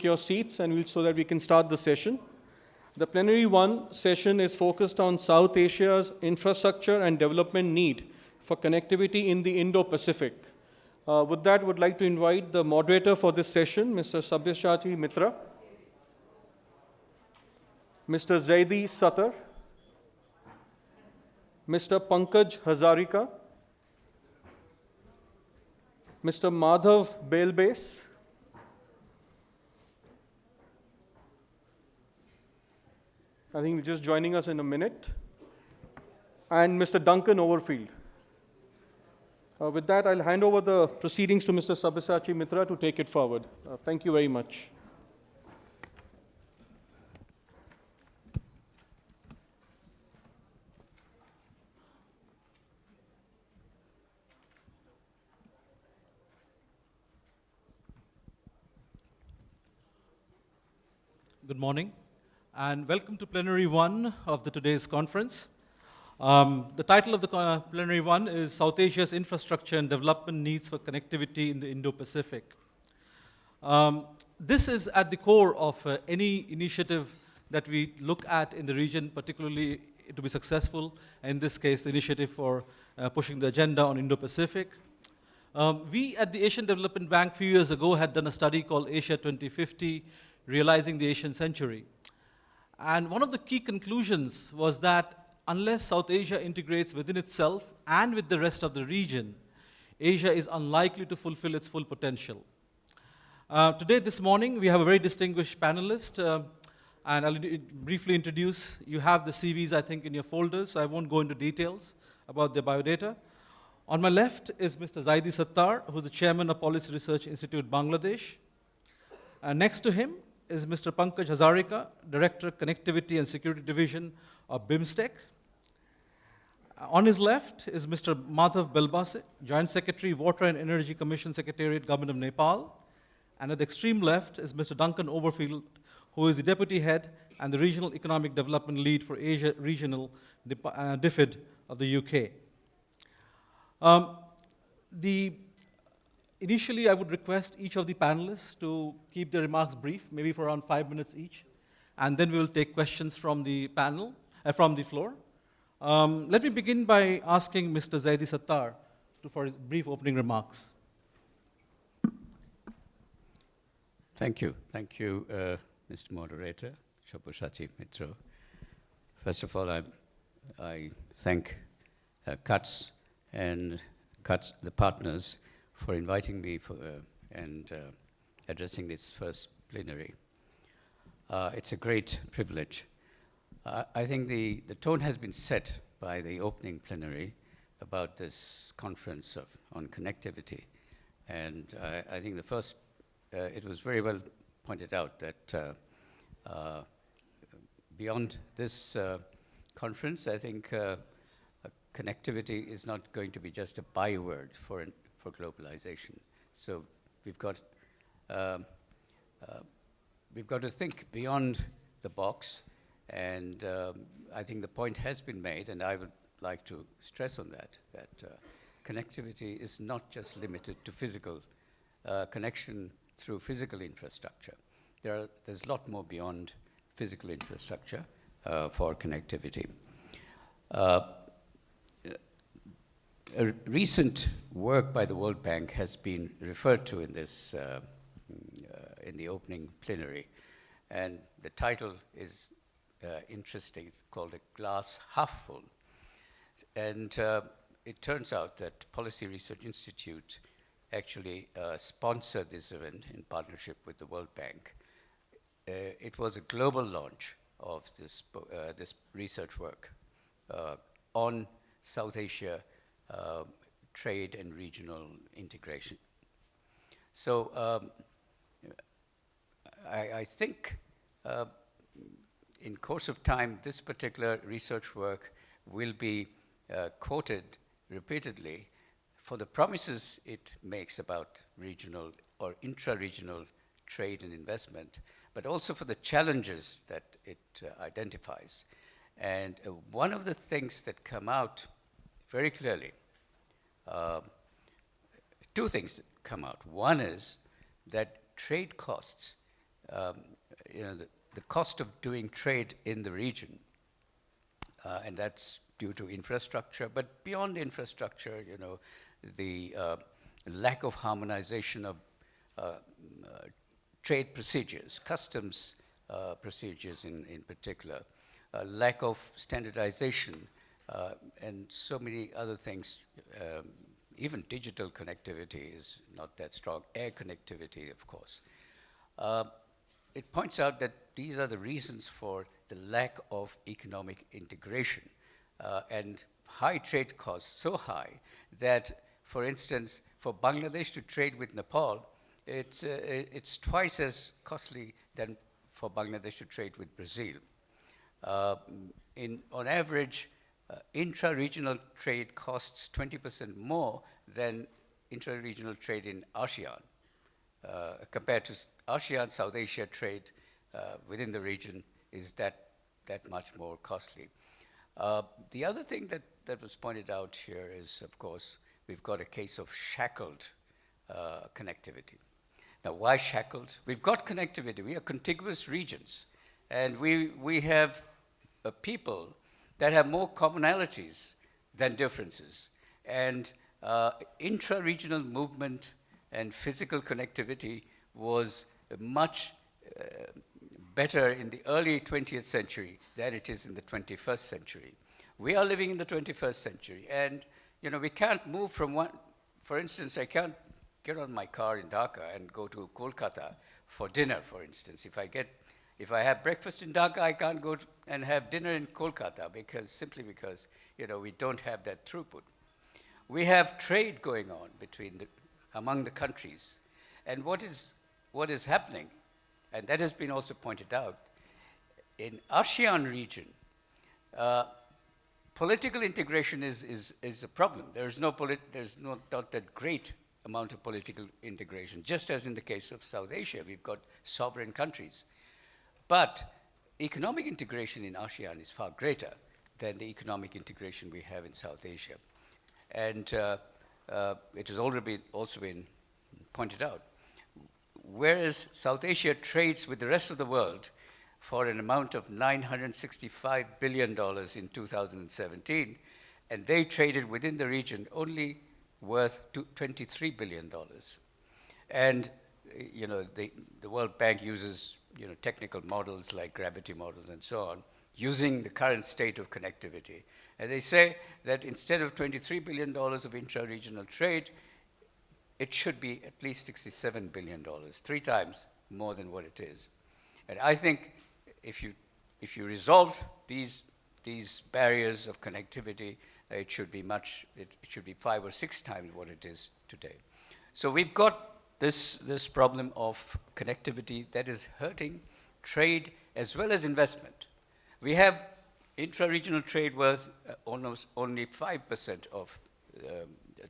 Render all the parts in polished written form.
your seats and so that we can start the session. The Plenary 1 session is focused on South Asia's infrastructure and development need for connectivity in the Indo-Pacific. With that, I would like to invite the moderator for this session, Mr. Sabyasachi Mitra, Mr. Zaidi Sattar, Mr. Pankaj Hazarika, Mr. Madhav Belbase, I think he's just joining us in a minute, and Mr. Duncan Overfield. With that, I'll hand over the proceedings to Mr. Sabyasachi Mitra to take it forward. Thank you very much. Good morning, and welcome to Plenary 1 of today's conference. The title of the Plenary 1 is South Asia's Infrastructure and Development Needs for Connectivity in the Indo-Pacific. This is at the core of any initiative that we look at in the region, particularly to be successful. In this case, the initiative for pushing the agenda on Indo-Pacific. We at the Asian Development Bank a few years ago had done a study called Asia 2050, Realizing the Asian Century. And one of the key conclusions was that unless South Asia integrates within itself and with the rest of the region, Asia is unlikely to fulfill its full potential. Today, this morning, we have a very distinguished panelist, and I'll briefly introduce. You have the CVs, I think, in your folders, so I won't go into details about their biodata. On my left is Mr. Zaidi Sattar, who's the chairman of Policy Research Institute, Bangladesh. Next to him is Mr. Pankaj Hazarika, Director, Connectivity and Security Division of BIMSTEC. On his left is Mr. Madhav Belbase, Joint Secretary, Water and Energy Commission Secretariat, Government of Nepal. And at the extreme left is Mr. Duncan Overfield, who is the Deputy Head and the Regional Economic Development Lead for Asia Regional DFID of the UK. Initially, I would request each of the panelists to keep their remarks brief, maybe for around 5 minutes each, and then we will take questions from the panel, from the floor. Let me begin by asking Mr. Zaidi Sattar for his brief opening remarks. Thank you, Mr. Moderator, Sabyasachi Mitra. First of all, I thank CUTS and the partners for inviting me and addressing this first plenary. It's a great privilege. I think the tone has been set by the opening plenary about this conference on connectivity. And I think it was very well pointed out that beyond this conference, I think connectivity is not going to be just a byword for globalization. So we've got to think beyond the box, and I think the point has been made, and I would like to stress on that connectivity is not just limited to physical connection through physical infrastructure. There's a lot more beyond physical infrastructure for connectivity. A recent work by the World Bank has been referred to in this in the opening plenary, and the title is interesting. It's called "A Glass Half Full," and it turns out that Policy Research Institute actually sponsored this event in partnership with the World Bank. It was a global launch of this research work on South Asia. Trade and regional integration. So I think in course of time, this particular research work will be quoted repeatedly for the promises it makes about regional or intra-regional trade and investment, but also for the challenges that it identifies. And one of the things that come out very clearly, two things that come out. One is that trade costs the cost of doing trade in the region, and that's due to infrastructure, but beyond infrastructure, the lack of harmonization of trade procedures, customs procedures in particular, lack of standardization, and so many other things. Even digital connectivity is not that strong. Air connectivity, of course. It points out that these are the reasons for the lack of economic integration and high trade costs, so high that, for instance, for Bangladesh to trade with Nepal, it's twice as costly than for Bangladesh to trade with Brazil. On average, intra-regional trade costs 20% more than intra-regional trade in ASEAN. Compared to ASEAN, South Asia trade within the region is that much more costly. The other thing that was pointed out here is, of course, we've got a case of shackled connectivity. Now, why shackled? We've got connectivity. We are contiguous regions. And we have people that have more commonalities than differences. And intra-regional movement and physical connectivity was much better in the early 20th century than it is in the 21st century. We are living in the 21st century, and we can't move from one. For instance, I can't get on my car in Dhaka and go to Kolkata for dinner, for instance. If I have breakfast in Dhaka, I can't go and have dinner in Kolkata simply because we don't have that throughput. We have trade going on among the countries, and what is happening, and that has been also pointed out, in ASEAN region, political integration is a problem. There's not that great amount of political integration, just as in the case of South Asia. We've got sovereign countries. But economic integration in ASEAN is far greater than the economic integration we have in South Asia. And it has already also been pointed out. Whereas South Asia trades with the rest of the world for an amount of $965 billion in 2017, and they traded within the region only worth $23 billion. And the World Bank uses technical models like gravity models and so on, using the current state of connectivity. And they say that instead of $23 billion of intra-regional trade, it should be at least $67 billion, 3 times more than what it is. And I think if you resolve these barriers of connectivity, it should be 5 or 6 times what it is today. So we've got this problem of connectivity that is hurting trade as well as investment. We have intra-regional trade worth almost only 5% of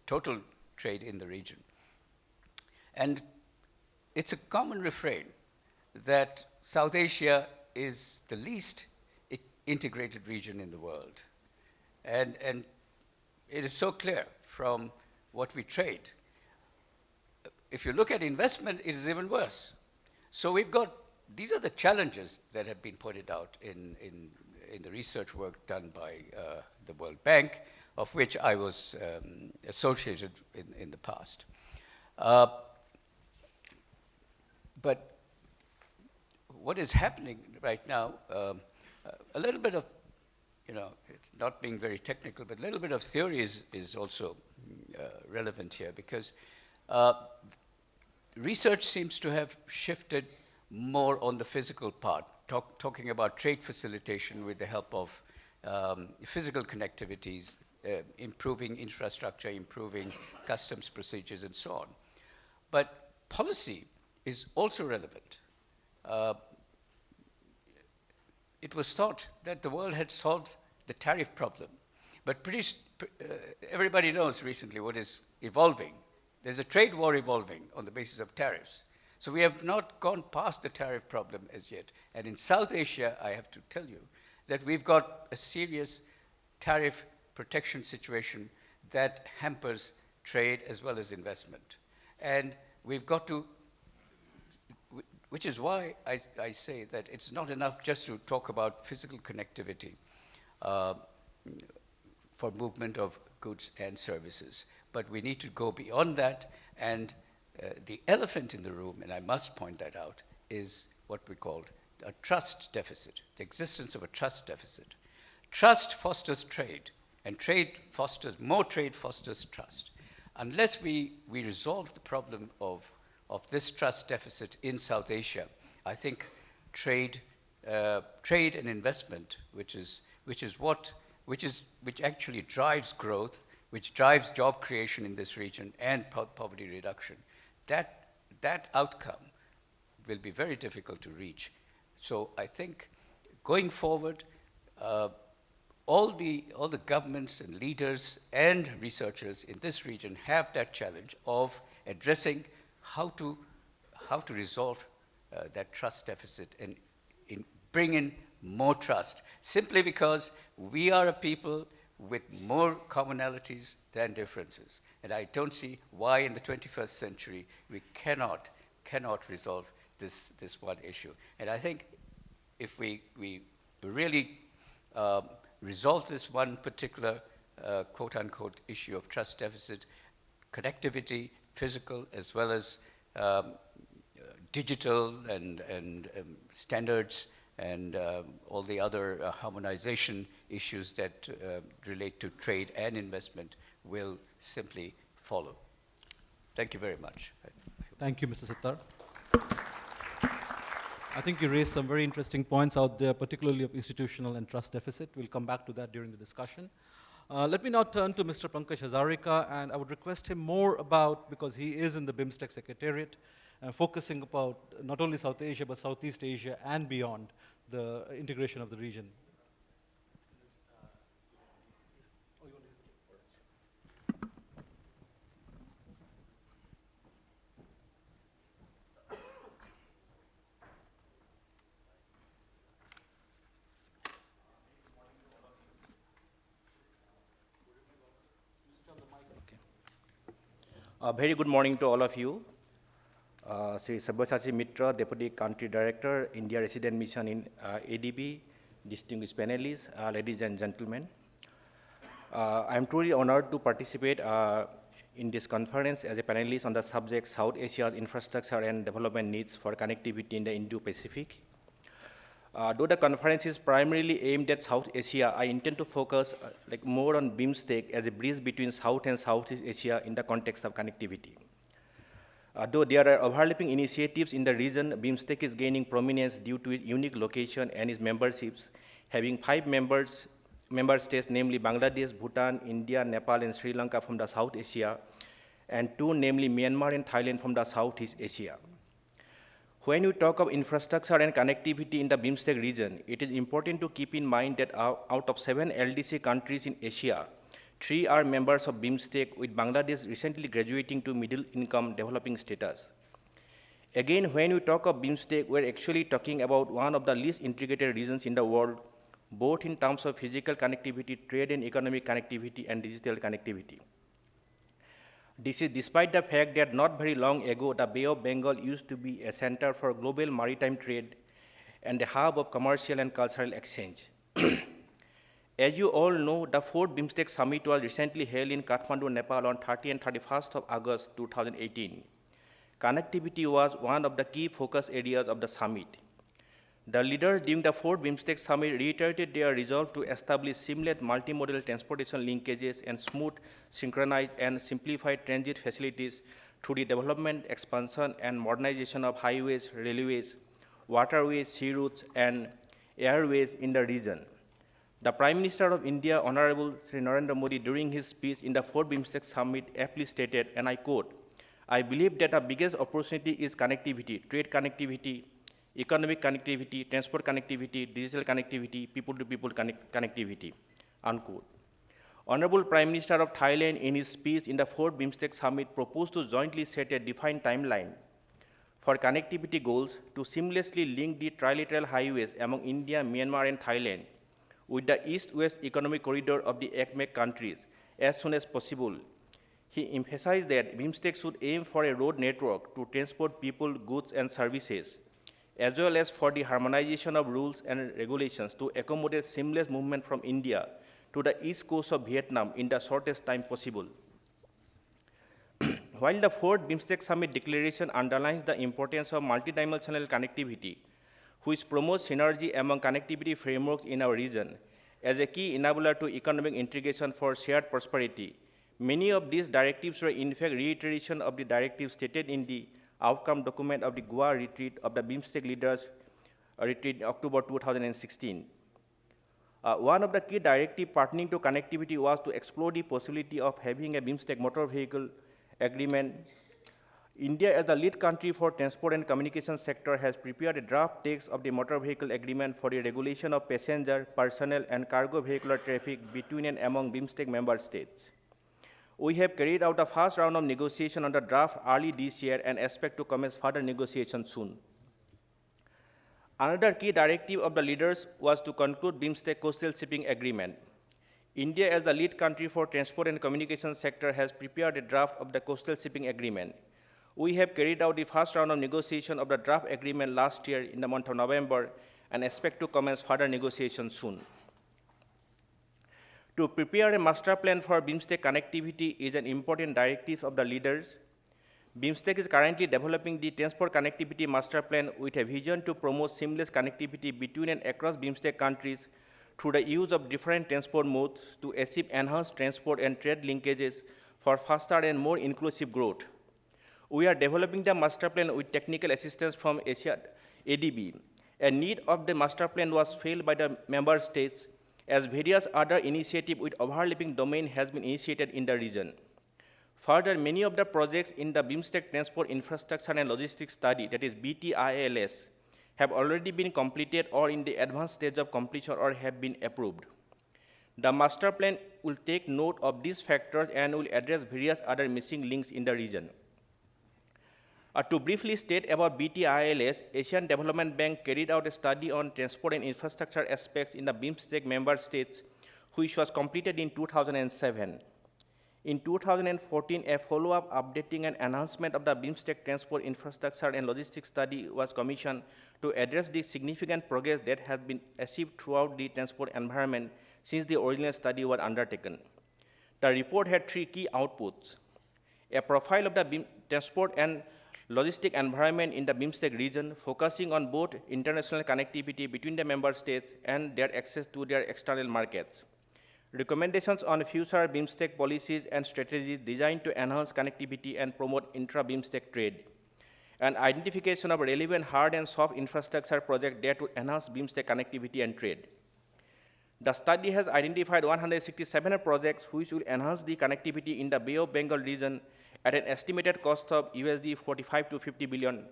total trade in the region. And it's a common refrain that South Asia is the least integrated region in the world. And it is so clear from what we trade. If you look at investment, it is even worse. So these are the challenges that have been pointed out in the research work done by the World Bank, of which I was associated in the past. But what is happening right now, a little bit of, it's not being very technical, but a little bit of theory is also relevant here, because research seems to have shifted more on the physical part, talking about trade facilitation with the help of physical connectivities, improving infrastructure, improving customs procedures, and so on. But policy is also relevant. It was thought that the world had solved the tariff problem, but everybody knows recently what is evolving. There's a trade war evolving on the basis of tariffs. So we have not gone past the tariff problem as yet. And in South Asia, I have to tell you that we've got a serious tariff protection situation that hampers trade as well as investment. And we've got to which is why I say that it's not enough just to talk about physical connectivity for movement of goods and services, but we need to go beyond that, and the elephant in the room, and I must point that out, is what we call a trust deficit, the existence of a trust deficit. Trust fosters trade, and more trade fosters trust. Unless we resolve the problem of this trust deficit in South Asia, I think trade and investment, which actually drives growth, which drives job creation in this region and poverty reduction, that outcome will be very difficult to reach. So I think going forward, all the governments and leaders and researchers in this region have that challenge of addressing how to resolve that trust deficit and bring in more trust, simply because we are a people with more commonalities than differences. And I don't see why in the 21st century we cannot resolve this one issue. And I think if we really resolve this one particular quote-unquote issue of trust deficit, connectivity, physical as well as digital and standards and all the other harmonization issues that relate to trade and investment will simply follow. Thank you very much. Thank you, Mr. Sattar. I think you raised some very interesting points out there, particularly of institutional and trust deficit. We'll come back to that during the discussion. Let me now turn to Mr. Pankaj Hazarika, and I would request him more about, because he is in the BIMSTEC Secretariat, focusing about not only South Asia, but Southeast Asia and beyond, the integration of the region. Very good morning to all of you. Sri Sabyasachi Mitra, Deputy Country Director, India Resident Mission in ADB, distinguished panelists, ladies and gentlemen. I am truly honored to participate in this conference as a panelist on the subject South Asia's infrastructure and development needs for connectivity in the Indo-Pacific. Though the conference is primarily aimed at South Asia, I intend to focus more on BIMSTEC as a bridge between South and Southeast Asia in the context of connectivity. Though there are overlapping initiatives in the region, BIMSTEC is gaining prominence due to its unique location and its memberships, having 5 member states, namely Bangladesh, Bhutan, India, Nepal, and Sri Lanka from the South Asia, and 2, namely Myanmar and Thailand from the Southeast Asia. When we talk of infrastructure and connectivity in the BIMSTEC region, it is important to keep in mind that out of 7 LDC countries in Asia, 3 are members of BIMSTEC, with Bangladesh recently graduating to middle-income developing status. Again, when we talk of BIMSTEC, we're actually talking about one of the least integrated regions in the world, both in terms of physical connectivity, trade and economic connectivity, and digital connectivity. This is despite the fact that not very long ago, the Bay of Bengal used to be a center for global maritime trade and a hub of commercial and cultural exchange. As you all know, the 4th BIMSTEC Summit was recently held in Kathmandu, Nepal on 30 and 31st of August 2018. Connectivity was one of the key focus areas of the summit. The leaders during the 4th BIMSTEC Summit reiterated their resolve to establish seamless multimodal transportation linkages and smooth, synchronized, and simplified transit facilities through the development, expansion, and modernization of highways, railways, waterways, sea routes, and airways in the region. The Prime Minister of India, Honorable Sri Narendra Modi, during his speech in the 4th BIMSTEC Summit, aptly stated, and I quote, "I believe that the biggest opportunity is connectivity, trade connectivity, economic connectivity, transport connectivity, digital connectivity, people-to-people connectivity," unquote. Honorable Prime Minister of Thailand, in his speech in the 4th BIMSTEC Summit, proposed to jointly set a defined timeline for connectivity goals to seamlessly link the trilateral highways among India, Myanmar, and Thailand with the East-West economic corridor of the ACMEC countries as soon as possible. He emphasized that BIMSTEC should aim for a road network to transport people, goods, and services as well as for the harmonization of rules and regulations to accommodate seamless movement from India to the east coast of Vietnam in the shortest time possible. While the fourth BIMSTEC Summit declaration underlines the importance of multidimensional connectivity, which promotes synergy among connectivity frameworks in our region as a key enabler to economic integration for shared prosperity, many of these directives were in fact reiteration of the directives stated in the outcome document of the Goa retreat of the BIMSTEC leaders retreat in October 2016. One of the key directives pertaining to connectivity was to explore the possibility of having a BIMSTEC motor vehicle agreement. India, as the lead country for transport and communication sector, has prepared a draft text of the motor vehicle agreement for the regulation of passenger, personnel, and cargo vehicular traffic between and among BIMSTEC member states. We have carried out a first round of negotiation on the draft early this year and expect to commence further negotiations soon. Another key directive of the leaders was to conclude BIMSTEC coastal shipping agreement. India, as the lead country for transport and communication sector, has prepared a draft of the coastal shipping agreement. We have carried out the first round of negotiation of the draft agreement last year in the month of November and expect to commence further negotiations soon. To prepare a master plan for BIMSTEC connectivity is an important directive of the leaders. BIMSTEC is currently developing the transport connectivity master plan with a vision to promote seamless connectivity between and across BIMSTEC countries through the use of different transport modes to achieve enhanced transport and trade linkages for faster and more inclusive growth. We are developing the master plan with technical assistance from Asia ADB. A need of the master plan was filled by the member states as various other initiatives with overlapping domain has been initiated in the region. Further, many of the projects in the BIMSTEC Transport Infrastructure and Logistics Study, that is BTILS, have already been completed or in the advanced stage of completion or have been approved. The master plan will take note of these factors and will address various other missing links in the region. To briefly state about BTILS, Asian Development Bank carried out a study on transport and infrastructure aspects in the BIMSTEC member states, which was completed in 2007. In 2014, a follow-up updating and enhancement of the BIMSTEC Transport Infrastructure and Logistics Study was commissioned to address the significant progress that has been achieved throughout the transport environment since the original study was undertaken. The report had three key outputs: a profile of the transport and logistic environment in the BIMSTEC region, focusing on both international connectivity between the member states and their access to their external markets. Recommendations on future BIMSTEC policies and strategies designed to enhance connectivity and promote intra-BIMSTEC trade. And identification of relevant hard and soft infrastructure projects that would enhance BIMSTEC connectivity and trade. The study has identified 167 projects which will enhance the connectivity in the Bay of Bengal region at an estimated cost of USD 45 to 50 billion.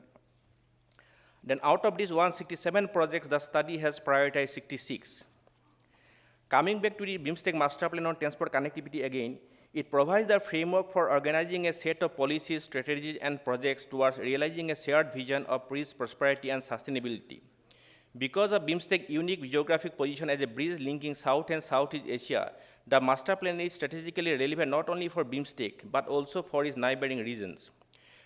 Then out of these 167 projects, the study has prioritized 66. Coming back to the BIMSTEC Master Plan on Transport Connectivity again, it provides the framework for organizing a set of policies, strategies, and projects towards realizing a shared vision of peace, prosperity, and sustainability. Because of BIMSTEC's unique geographic position as a bridge linking South and Southeast Asia, the master plan is strategically relevant not only for BIMSTEC, but also for its neighboring regions.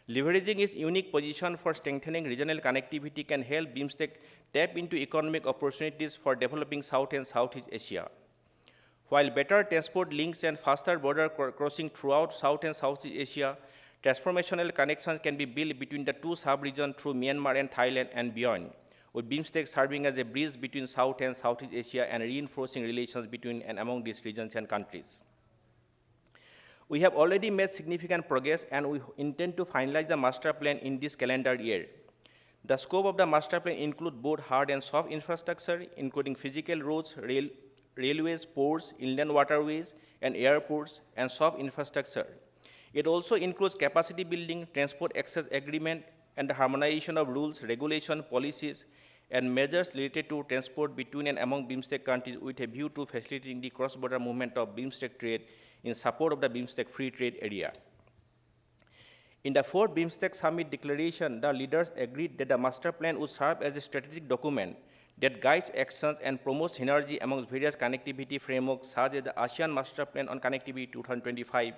Leveraging its unique position for strengthening regional connectivity can help BIMSTEC tap into economic opportunities for developing South and Southeast Asia. While better transport links and faster border crossing throughout South and Southeast Asia, transformational connections can be built between the two sub-regions through Myanmar and Thailand and beyond, with BIMSTEC serving as a bridge between South and Southeast Asia and reinforcing relations between and among these regions and countries. We have already made significant progress and we intend to finalize the master plan in this calendar year. The scope of the master plan includes both hard and soft infrastructure, including physical roads, railways, ports, inland waterways, and airports, and soft infrastructure. It also includes capacity building, transport access agreement, and the harmonization of rules, regulation, policies, and measures related to transport between and among BIMSTEC countries with a view to facilitating the cross-border movement of BIMSTEC trade in support of the BIMSTEC free trade area. In the fourth BIMSTEC Summit declaration, the leaders agreed that the master plan would serve as a strategic document that guides actions and promotes synergy amongst various connectivity frameworks such as the ASEAN Master Plan on Connectivity 2025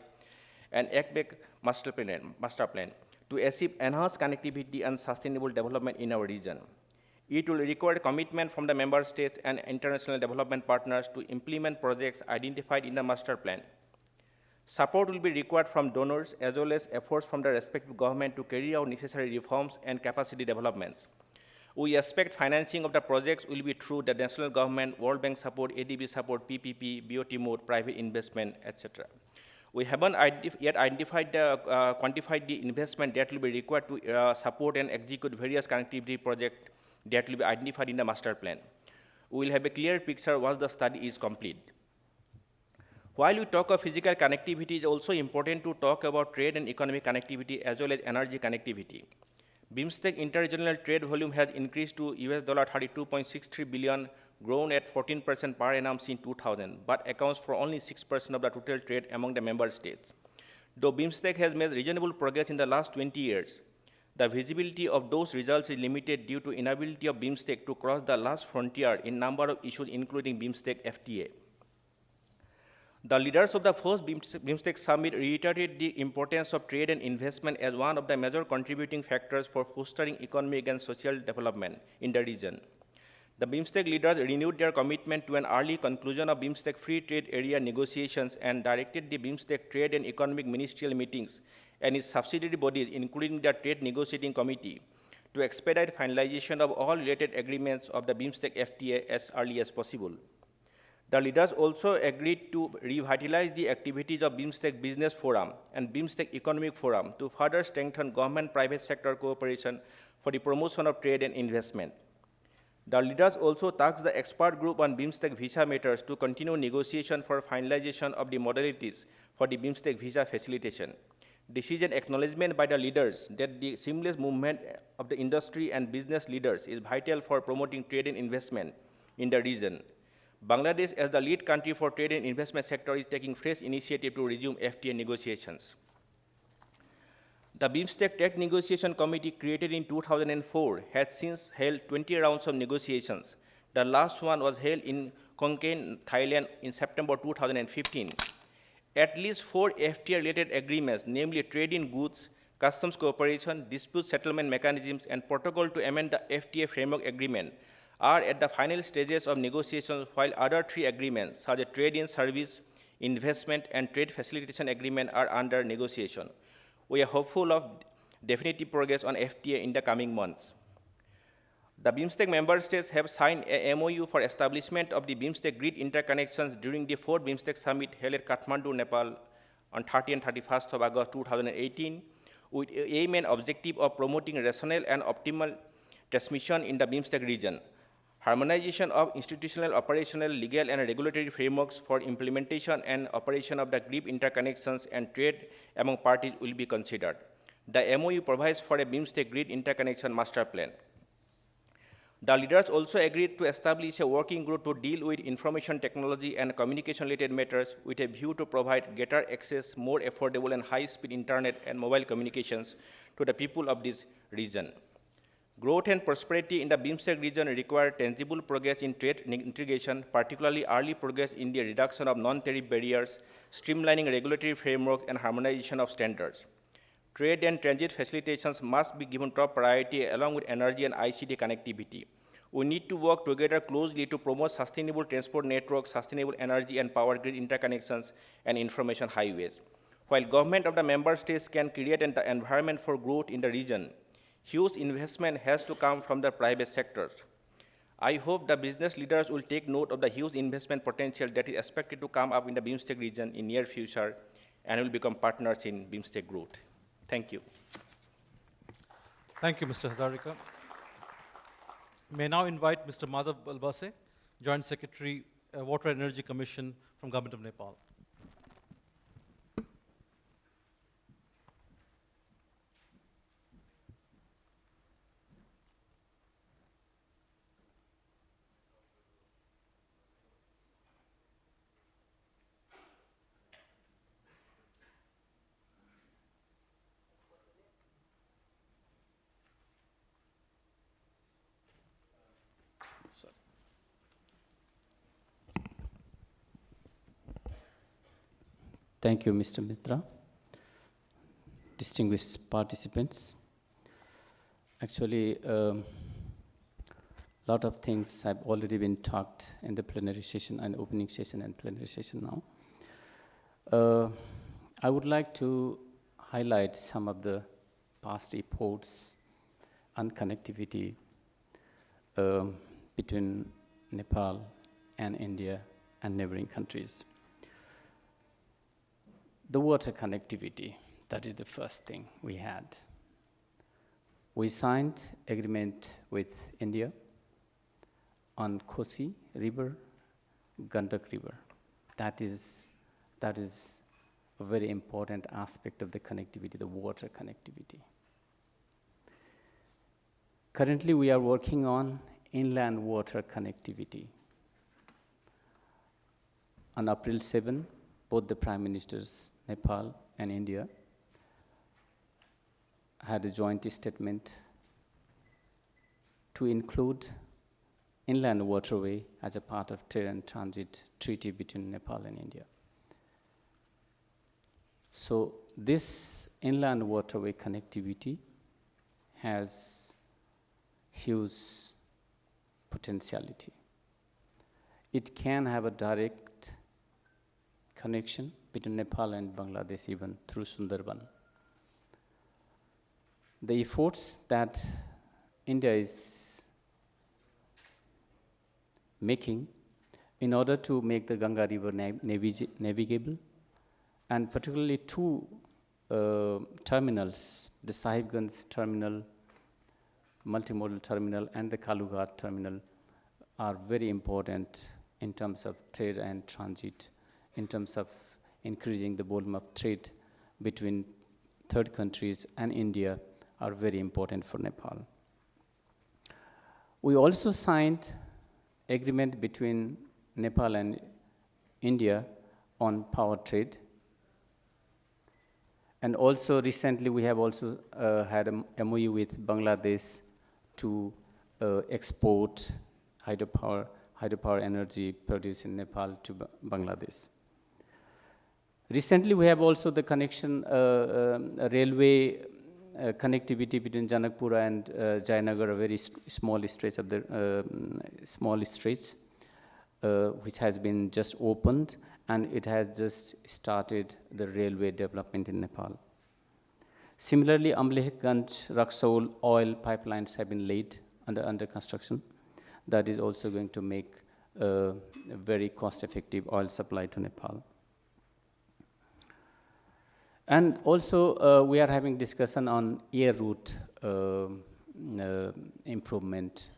and ACBEC Master Plan to achieve enhanced connectivity and sustainable development in our region. It will require commitment from the member states and international development partners to implement projects identified in the master plan. Support will be required from donors as well as efforts from the respective government to carry out necessary reforms and capacity developments. We expect financing of the projects will be through the national government, World Bank support, ADB support, PPP, BOT mode, private investment, etc. We haven't yet identified quantified the investment that will be required to support and execute various connectivity projects that will be identified in the master plan. We will have a clear picture once the study is complete. While we talk of physical connectivity, it is also important to talk about trade and economic connectivity as well as energy connectivity. BIMSTEC interregional trade volume has increased to US $32.63 billion, grown at 14% per annum since 2000, but accounts for only 6% of the total trade among the member states. Though BIMSTEC has made reasonable progress in the last 20 years, the visibility of those results is limited due to inability of BIMSTEC to cross the last frontier in number of issues, including BIMSTEC FTA. The leaders of the first BIMSTEC summit reiterated the importance of trade and investment as one of the major contributing factors for fostering economic and social development in the region. The BIMSTEC leaders renewed their commitment to an early conclusion of BIMSTEC free trade area negotiations and directed the BIMSTEC trade and economic ministerial meetings and its subsidiary bodies, including the Trade Negotiating Committee, to expedite finalization of all related agreements of the BIMSTEC FTA as early as possible. The leaders also agreed to revitalize the activities of BIMSTEC Business Forum and BIMSTEC Economic Forum to further strengthen government-private sector cooperation for the promotion of trade and investment. The leaders also tasked the expert group on BIMSTEC visa matters to continue negotiation for finalization of the modalities for the BIMSTEC visa facilitation. This is an acknowledgement by the leaders that the seamless movement of the industry and business leaders is vital for promoting trade and investment in the region. Bangladesh, as the lead country for trade and investment sector, is taking fresh initiative to resume FTA negotiations. The BIMSTEC Tech Negotiation Committee, created in 2004, has since held 20 rounds of negotiations. The last one was held in Konkan, Thailand in September 2015. At least 4 FTA-related agreements, namely trade in goods, customs cooperation, dispute settlement mechanisms, and protocol to amend the FTA framework agreement, are at the final stages of negotiations, while other 3 agreements, such as trade in service, investment, and trade facilitation agreement, are under negotiation. We are hopeful of definitive progress on FTA in the coming months. The BIMSTEC member states have signed a MOU for establishment of the BIMSTEC grid interconnections during the 4th BIMSTEC summit held at Kathmandu, Nepal on 30 and 31st of August 2018, with aim and objective of promoting rational and optimal transmission in the BIMSTEC region. Harmonization of institutional, operational, legal, and regulatory frameworks for implementation and operation of the grid interconnections and trade among parties will be considered. The MOU provides for a BIMSTEC grid interconnection master plan. The leaders also agreed to establish a working group to deal with information technology and communication-related matters with a view to provide greater access, more affordable and high-speed internet and mobile communications to the people of this region. Growth and prosperity in the BIMSTEC region require tangible progress in trade integration, particularly early progress in the reduction of non-tariff barriers, streamlining regulatory frameworks, and harmonization of standards. Trade and transit facilitations must be given top priority along with energy and ICT connectivity. We need to work together closely to promote sustainable transport networks, sustainable energy and power grid interconnections, and information highways. While government of the member states can create an environment for growth in the region, huge investment has to come from the private sector. I hope the business leaders will take note of the huge investment potential that is expected to come up in the BIMSTEC region in near future and will become partners in BIMSTEC growth. Thank you. Thank you, Mr. Hazarika. May now invite Mr. Madhav Belbase, Joint Secretary, Water and Energy Commission from Government of Nepal. Thank you, Mr. Mitra. Distinguished participants. Actually, lot of things have already been talked in the plenary session and opening session and plenary session now. I would like to highlight some of the past reports on connectivity between Nepal and India and neighboring countries. The water connectivity, that is the first thing we had. We signed agreement with India on Kosi River, Gandak River. That is a very important aspect of the connectivity, the water connectivity. Currently, we are working on inland water connectivity. On April 7, both the Prime Ministers, Nepal and India, had a joint statement to include inland waterway as a part of trade and transit treaty between Nepal and India. So this inland waterway connectivity has huge potentiality. It can have a direct connection between Nepal and Bangladesh, even through Sundarban. The efforts that India is making in order to make the Ganga River navigable, and particularly two terminals, the Sahibganj terminal, multimodal terminal, and the Kalughat terminal, are very important in terms of trade and transit, in terms of increasing the volume of trade between third countries and India, are very important for Nepal. We also signed agreement between Nepal and India on power trade. And also recently we have also had a MOU with Bangladesh to export hydropower energy produced in Nepal to Bangladesh. Recently we have also the connection, railway connectivity between Janakpura and Jayanagar, a very small stretch of the which has been just opened, and it has just started the railway development in Nepal. Similarly, Amlekganj, Raksaul oil pipelines have been laid under construction. That is also going to make a very cost-effective oil supply to Nepal. And also, we are having discussion on air route improvement,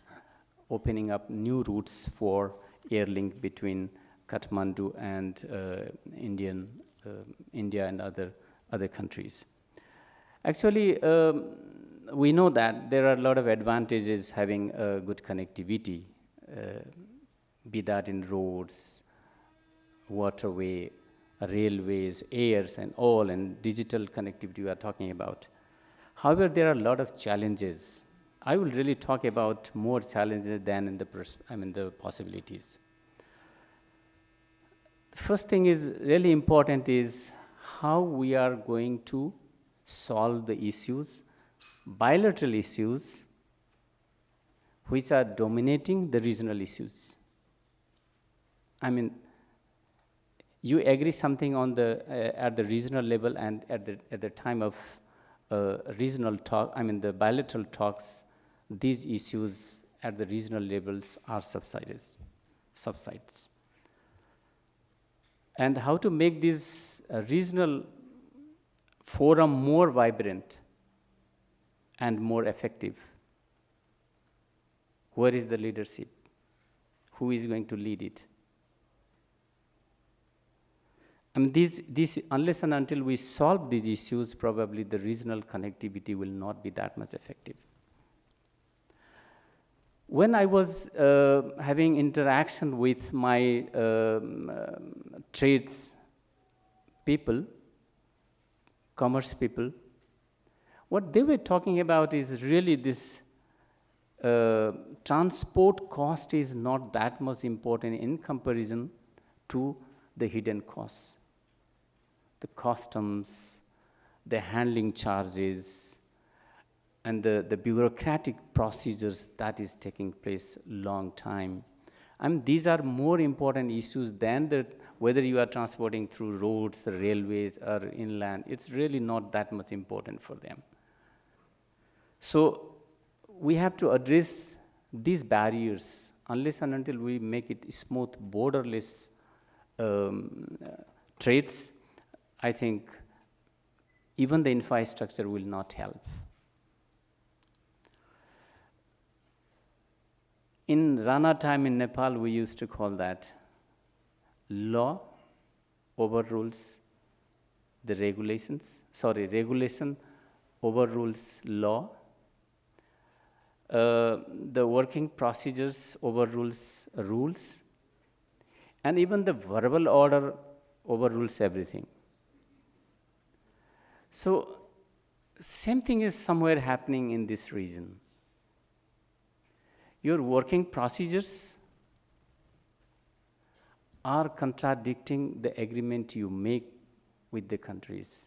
opening up new routes for air link between Kathmandu and India and other countries. Actually, we know that there are a lot of advantages having good connectivity, be that in roads, waterway, railways, airs, and all, and digital connectivity we are talking about. However, there are a lot of challenges. I will really talk about more challenges than in the possibilities. First thing is really important is how we are going to solve the issues, bilateral issues, which are dominating the regional issues. I mean, you agree something on the at the regional level, and at the time of regional talk, the bilateral talks, these issues at the regional levels are subsides. And how to make this regional forum more vibrant and more effective? Where is the leadership? Who is going to lead it? These, unless and until we solve these issues, probably the regional connectivity will not be that much effective. When I was having interaction with my trades people, commerce people, what they were talking about is really this transport cost is not that much important in comparison to the hidden costs. The customs, the handling charges, and the bureaucratic procedures that is taking place long time. I mean, these are more important issues than whether you are transporting through roads, railways, or inland. It's really not that much important for them. So we have to address these barriers. Unless and until we make it smooth, borderless trades, I think even the infrastructure will not help. In Rana time in Nepal, we used to call that law overrules the regulations. Sorry, regulation overrules law. The working procedures overrules rules. And even the verbal order overrules everything. So, same thing is somewhere happening in this region. Your working procedures are contradicting the agreement you make with the countries.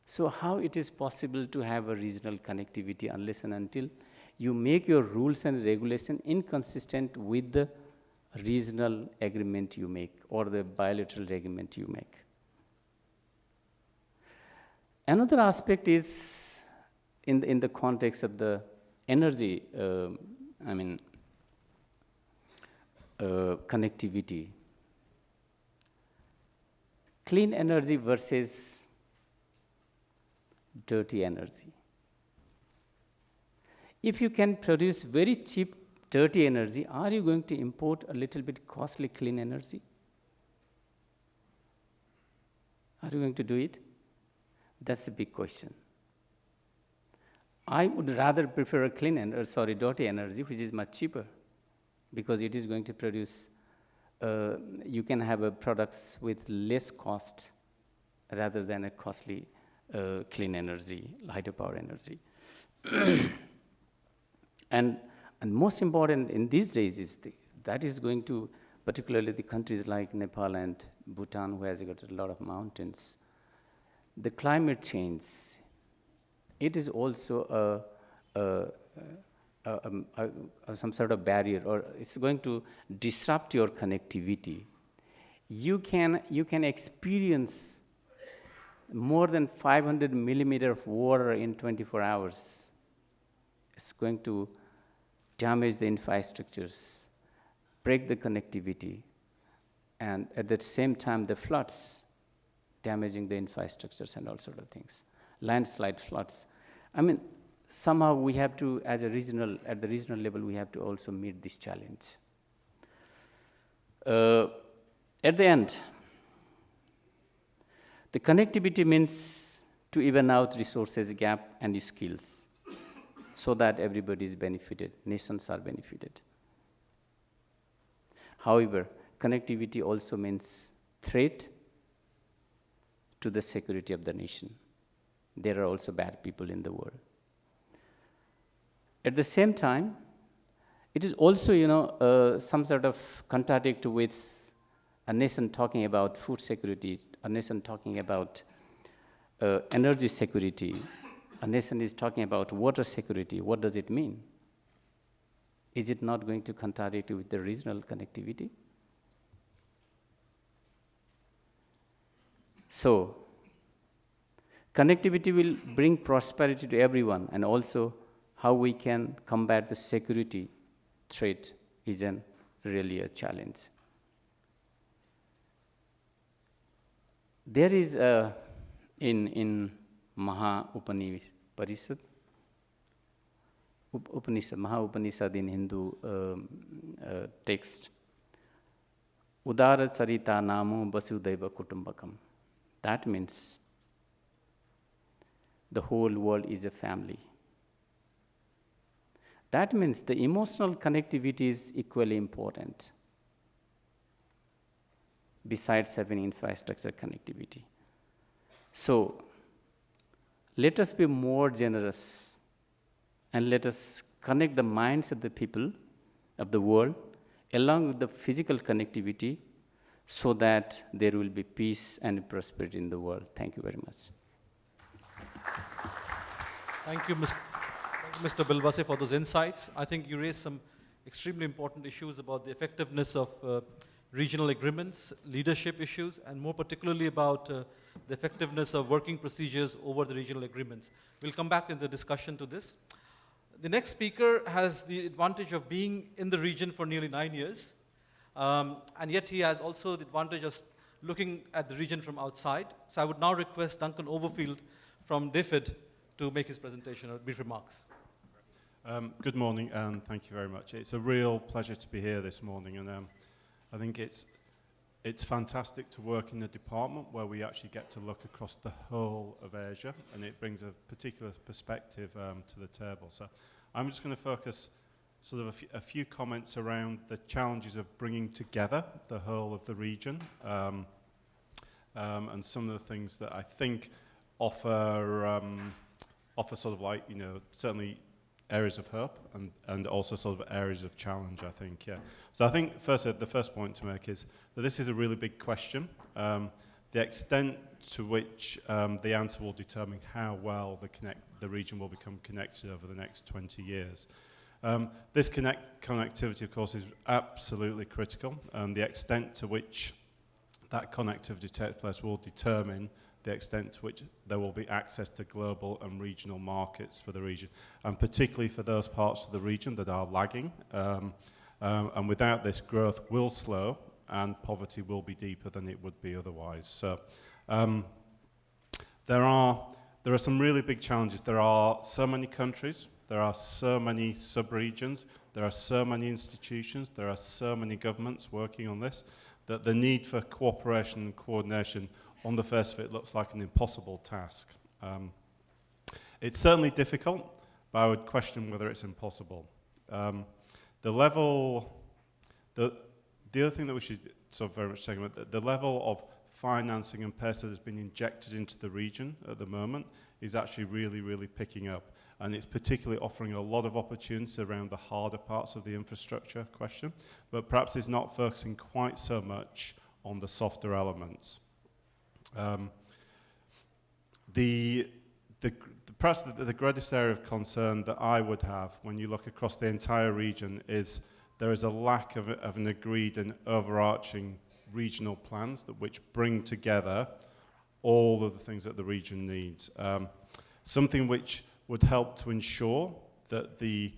So how it is possible to have a regional connectivity unless and until you make your rules and regulation inconsistent with the regional agreement you make or the bilateral agreement you make. Another aspect is in the context of the energy, connectivity. Clean energy versus dirty energy. If you can produce very cheap dirty energy, are you going to import a little bit costly clean energy? Are you going to do it? That's a big question. I would rather prefer a dirty energy, which is much cheaper, because it is going to produce, you can have products with less cost rather than a costly clean energy, hydropower energy. and most important in these days is that is going to, particularly the countries like Nepal and Bhutan, who has got a lot of mountains, the climate change. It is also some sort of barrier, or it's going to disrupt your connectivity. You can experience more than 500 millimeter of water in 24 hours. It's going to damage the infrastructures, break the connectivity, and at the same time the floods, damaging the infrastructures and all sort of things. Landslide floods. I mean, somehow we have to, at the regional level, we have to also meet this challenge. At the end, the connectivity means to even out resources gap and skills so that everybody is benefited, nations are benefited. However, connectivity also means threat to the security of the nation. There are also bad people in the world. At the same time, it is also, some sort of contradict with a nation talking about food security, a nation talking about energy security, a nation is talking about water security. What does it mean? Is it not going to contradict with the regional connectivity? So, connectivity will bring prosperity to everyone, and also how we can combat the security threat is really a challenge. There is in Maha Upanishad, Maha Upanishad in Hindu text, Udara Sarita Namo Vasudhaiva Kutumbakam. That means the whole world is a family. That means the emotional connectivity is equally important besides having infrastructure connectivity. So, let us be more generous and let us connect the minds of the people of the world along with the physical connectivity so that there will be peace and prosperity in the world. Thank you very much. Thank you, Mr. Belbase, for those insights. I think you raised some extremely important issues about the effectiveness of regional agreements, leadership issues, and more particularly about the effectiveness of working procedures over the regional agreements. We'll come back in the discussion to this. The next speaker has the advantage of being in the region for nearly 9 years, and yet he has also the advantage of looking at the region from outside. So I would now request Duncan Overfield from DFID to make his presentation or brief remarks. Good morning, and thank you very much. It's a real pleasure to be here this morning, and I think it's fantastic to work in a department where we actually get to look across the whole of Asia, and it brings a particular perspective to the table. So I'm just going to focus sort of a few comments around the challenges of bringing together the whole of the region, and some of the things that I think offer sort of like, you know, certainly areas of hope and also sort of areas of challenge, I think, yeah. So I think the first point to make is that this is a really big question. The extent to which the answer will determine how well the region will become connected over the next 20 years. This connectivity, of course, is absolutely critical, and the extent to which that connectivity takes place will determine the extent to which there will be access to global and regional markets for the region, and particularly for those parts of the region that are lagging. And without this, growth will slow and poverty will be deeper than it would be otherwise. So there are some really big challenges. There are so many countries, there are so many sub-regions, there are so many institutions, there are so many governments working on this, that the need for cooperation and coordination on the face of it looks like an impossible task. It's certainly difficult, but I would question whether it's impossible. The other thing that we should sort of very much take about, the level of financing and pace that has been injected into the region at the moment is actually really, really picking up. And it's particularly offering a lot of opportunities around the harder parts of the infrastructure question, but perhaps it's not focusing quite so much on the softer elements. Perhaps the greatest area of concern that I would have when you look across the entire region is there is a lack of an agreed and overarching regional plans which bring together all of the things that the region needs. Something which would help to ensure that the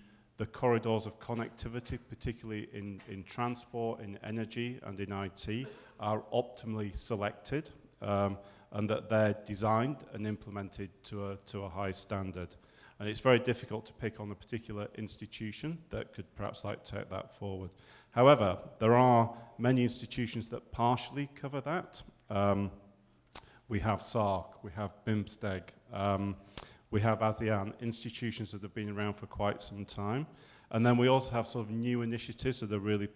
corridors of connectivity, particularly in transport, in energy and in IT, are optimally selected, and that they're designed and implemented to a high standard. And it's very difficult to pick on a particular institution that could perhaps like take that forward. However, there are many institutions that partially cover that. We have SAARC, we have BIMSTEG, we have ASEAN, institutions that have been around for quite some time. And then we also have sort of new initiatives that are really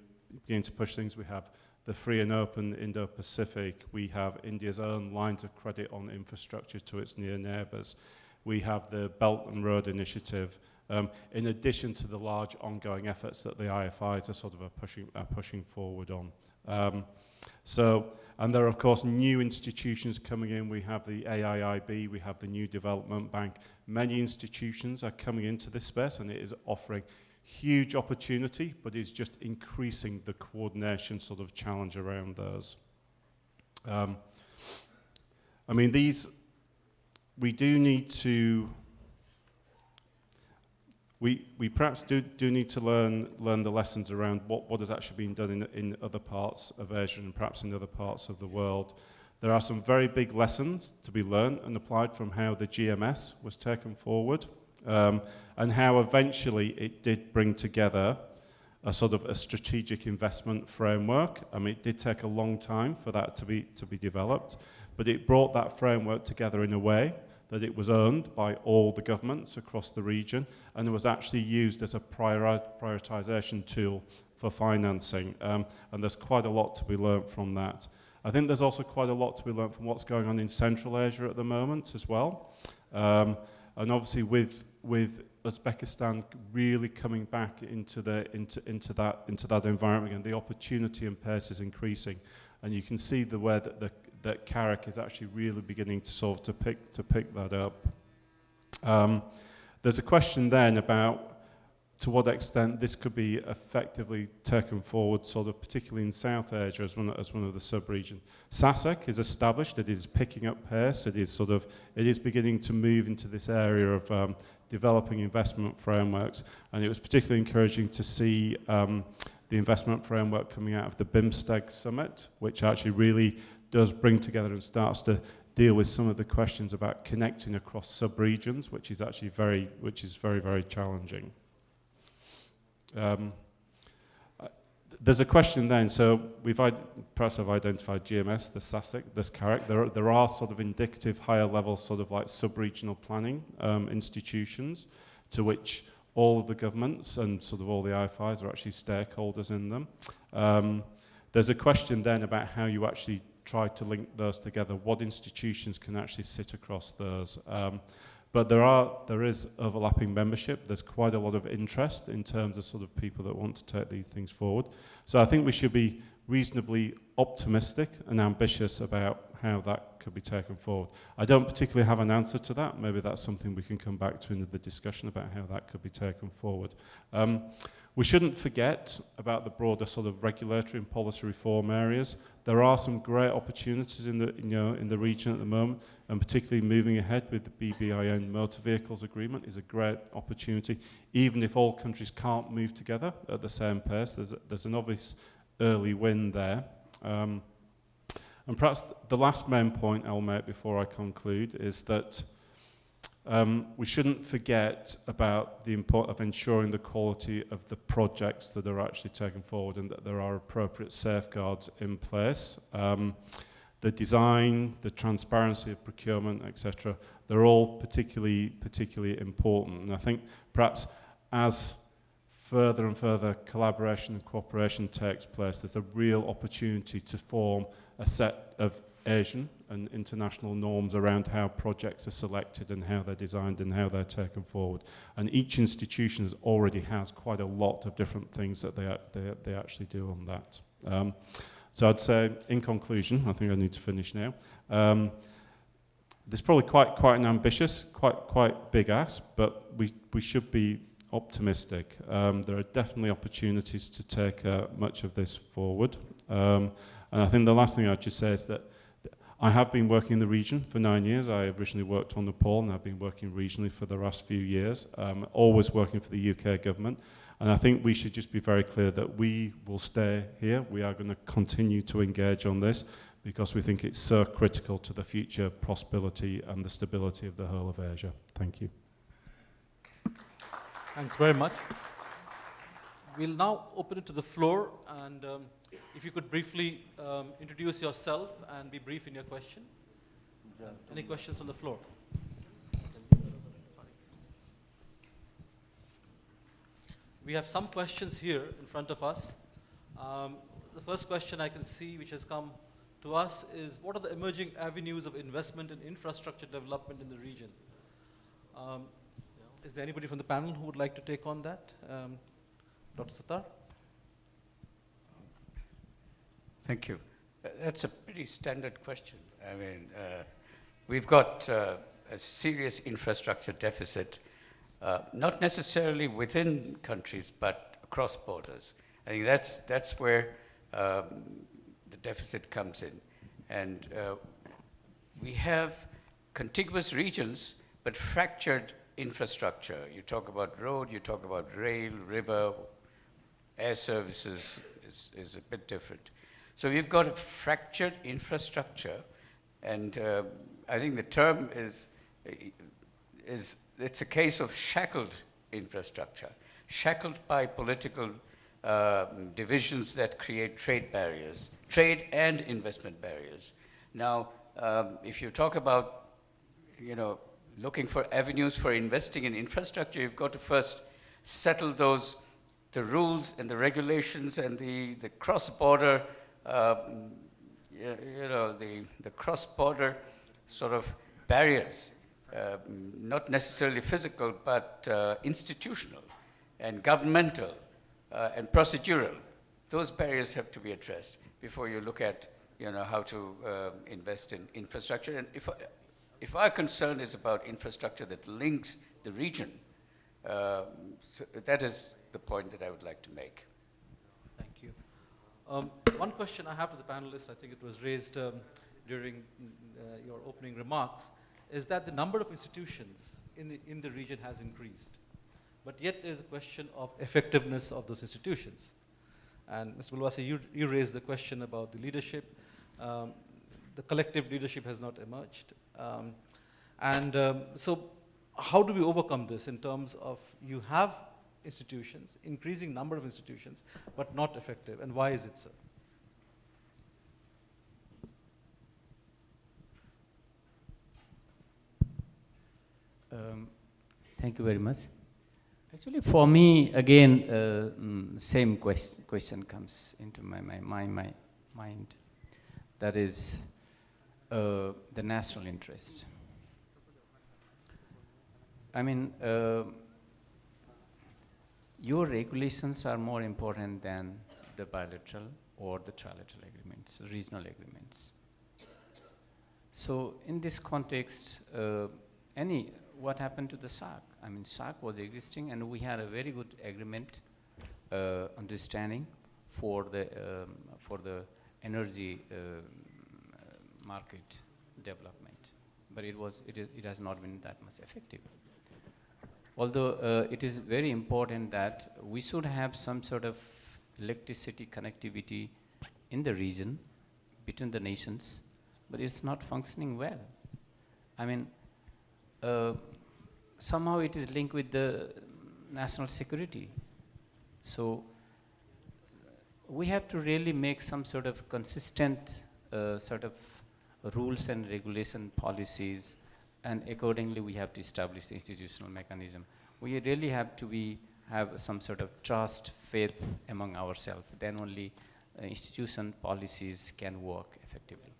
beginning to push things. We have the free and open Indo-Pacific. We have India's own lines of credit on infrastructure to its near neighbours. We have the Belt and Road Initiative, in addition to the large ongoing efforts that the IFIs are sort of pushing forward on. And there are, of course, new institutions coming in. We have the AIIB, we have the New Development Bank. Many institutions are coming into this space, and it is offering huge opportunity, but is just increasing the coordination sort of challenge around those. I mean, we do need to, we perhaps do need to learn the lessons around what has actually been done in other parts of Asia and perhaps in other parts of the world. There are some very big lessons to be learned and applied from how the GMS was taken forward, and how eventually it did bring together a sort of a strategic investment framework. I mean, it did take a long time for that to be developed, but it brought that framework together in a way that it was owned by all the governments across the region, and it was actually used as a prioritization tool for financing. And there's quite a lot to be learned from that. I think there's also quite a lot to be learned from what's going on in Central Asia at the moment as well. And obviously with Uzbekistan really coming back into that environment, and the opportunity and pace is increasing, and you can see the way that CARIC is actually really beginning to sort of to pick that up. There's a question then about to what extent this could be effectively taken forward, sort of particularly in South Asia as one of the sub-regions. SASAC is established, it is picking up pace, it is beginning to move into this area of developing investment frameworks, and it was particularly encouraging to see the investment framework coming out of the BIMSTEC summit, which actually really does bring together and starts to deal with some of the questions about connecting across sub-regions, which is actually very, very challenging. There's a question then, so perhaps I've identified GMS, the SASIC, this character. There are sort of indicative higher level sort of like sub-regional planning institutions to which all of the governments and sort of all the IFIs are actually stakeholders in them. There's a question then about how you actually try to link those together, what institutions can actually sit across those. But there is overlapping membership. There's quite a lot of interest in terms of sort of people that want to take these things forward. So I think we should be reasonably optimistic and ambitious about how that could be taken forward. I don't particularly have an answer to that. Maybe that's something we can come back to in the discussion about how that could be taken forward. We shouldn't forget about the broader sort of regulatory and policy reform areas. There are some great opportunities in the region at the moment, and particularly moving ahead with the BBIN motor vehicles agreement is a great opportunity. Even if all countries can't move together at the same pace, there's an obvious early win there. And perhaps the last main point I'll make before I conclude is that we shouldn't forget about the importance of ensuring the quality of the projects that are actually taken forward and that there are appropriate safeguards in place. The design, the transparency of procurement, etc., they're all particularly important. And I think perhaps as further and further collaboration and cooperation takes place, there's a real opportunity to form a set of Asian and international norms around how projects are selected and how they're designed and how they're taken forward. And each institution already has quite a lot of different things that they actually do on that. So I'd say, in conclusion, I think I need to finish now. This is probably quite an ambitious, quite big ask, but we should be optimistic. There are definitely opportunities to take much of this forward. And I think the last thing I'd just say is that I have been working in the region for 9 years. I originally worked on Nepal, and I've been working regionally for the last few years, always working for the UK government. And I think we should just be very clear that we will stay here. We are going to continue to engage on this because we think it's so critical to the future prosperity and the stability of the whole of Asia. Thank you. Thanks very much. We'll now open it to the floor, and if you could briefly introduce yourself and be brief in your question. Any questions on the floor? We have some questions here in front of us. The first question I can see which has come to us is, what are the emerging avenues of investment in infrastructure development in the region? Is there anybody from the panel who would like to take on that? Dr. Sattar? Thank you. That's a pretty standard question. I mean, we've got a serious infrastructure deficit, not necessarily within countries, but across borders. I think that's where the deficit comes in. And we have contiguous regions, but fractured infrastructure. You talk about road, you talk about rail, river, air services is a bit different. So we've got a fractured infrastructure, and I think the term is it's a case of shackled infrastructure, shackled by political divisions that create trade barriers, trade and investment barriers. Now, if you talk about, looking for avenues for investing in infrastructure, you've got to first settle the rules and the regulations and the cross-border, the cross-border sort of barriers, not necessarily physical, but institutional and governmental and procedural. Those barriers have to be addressed before you look at, how to invest in infrastructure. And if our concern is about infrastructure that links the region So that is the point that I would like to make. Thank you. One question I have to the panelists, I think it was raised during your opening remarks, is that the number of institutions in the region has increased. But yet there's a question of effectiveness of those institutions. And Mr. Belbase, you raised the question about the leadership. The collective leadership has not emerged. So how do we overcome this in terms of you have institutions, increasing number of institutions, but not effective, and why is it so? Thank you very much. Actually, for me, again, same question comes into my mind. That is the national interest. I mean, your regulations are more important than the bilateral or the trilateral agreements, regional agreements. So in this context, what happened to the SAARC? I mean, SAARC was existing, and we had a very good agreement, understanding for the energy market development, but it has not been that much effective. Although it is very important that we should have some sort of electricity connectivity in the region between the nations, but it's not functioning well. I mean, somehow it is linked with the national security. So we have to really make some sort of consistent sort of rules and regulation policies, and accordingly we have to establish the institutional mechanism. We really have to have some sort of trust, faith among ourselves. Then only institution policies can work effectively.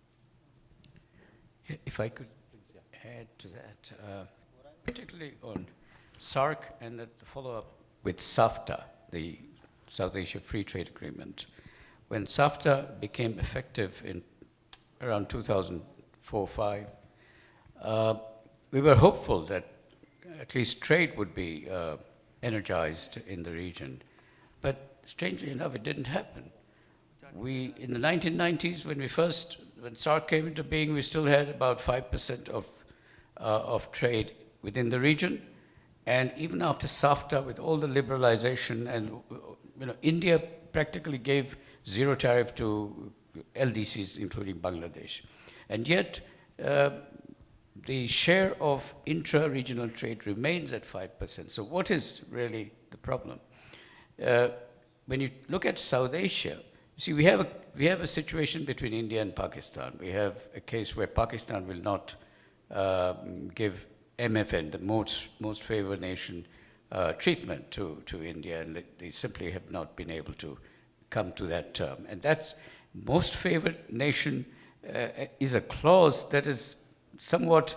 If I could add to that, particularly on SAARC and the follow-up with SAFTA, the South Asia Free Trade Agreement. When SAFTA became effective in around 2004-05, we were hopeful that at least trade would be energized in the region. But strangely enough, it didn't happen. In the 1990s, when SAARC came into being, we still had about 5% of trade within the region. And even after SAFTA, with all the liberalization, and India practically gave zero tariff to LDCs, including Bangladesh. And yet, the share of intra-regional trade remains at 5%. So what is really the problem? When you look at South Asia, see, we have a situation between India and Pakistan. We have a case where Pakistan will not give MFN, the most favored nation, treatment to India, and they simply have not been able to come to that term. And that's most favored nation is a clause that is somewhat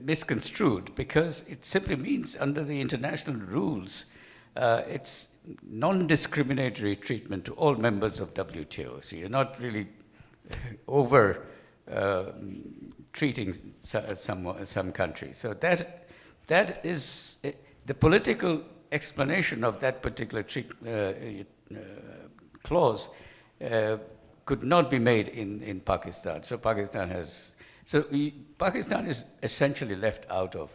misconstrued, because it simply means under the international rules, it's non-discriminatory treatment to all members of WTO. So you're not really over treating some countries. So that is the political explanation of that particular clause could not be made in Pakistan. So Pakistan is essentially left out of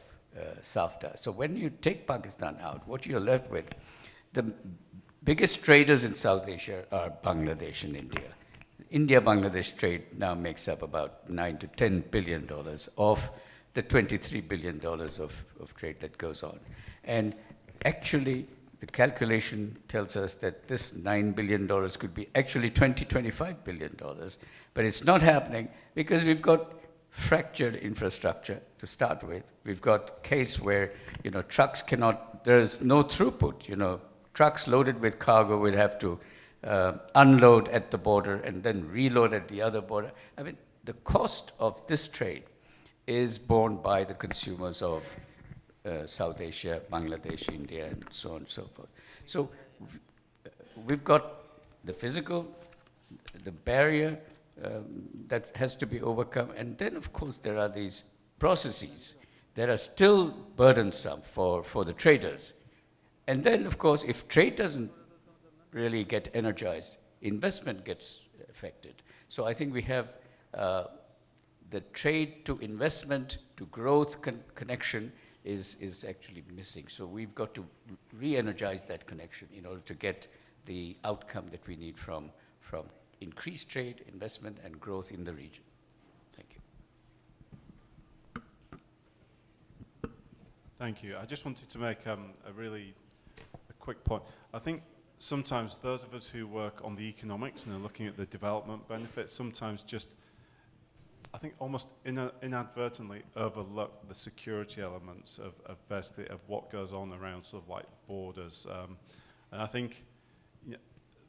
SAFTA. So when you take Pakistan out, what you're left with, the biggest traders in South Asia are Bangladesh and India. India-Bangladesh trade now makes up about $9 to $10 billion of the $23 billion of trade that goes on. And actually, the calculation tells us that this $9 billion could be actually $25 billion. But it's not happening because we've got fractured infrastructure to start with. We've got a case where, trucks there's no throughput. Trucks loaded with cargo will have to unload at the border and then reload at the other border. I mean, the cost of this trade is borne by the consumers of South Asia, Bangladesh, India, and so on and so forth. So we've got the physical, the barrier that has to be overcome, and then of course there are these processes that are still burdensome for the traders. And then, of course, if trade doesn't really get energized, investment gets affected. So I think we have the trade to investment to growth connection is actually missing. So we've got to re-energize that connection in order to get the outcome that we need from increased trade, investment, and growth in the region. Thank you. Thank you. I just wanted to make a quick point. I think sometimes those of us who work on the economics and are looking at the development benefits sometimes just, I think, almost inadvertently overlook the security elements of basically of what goes on around sort of like borders. And I think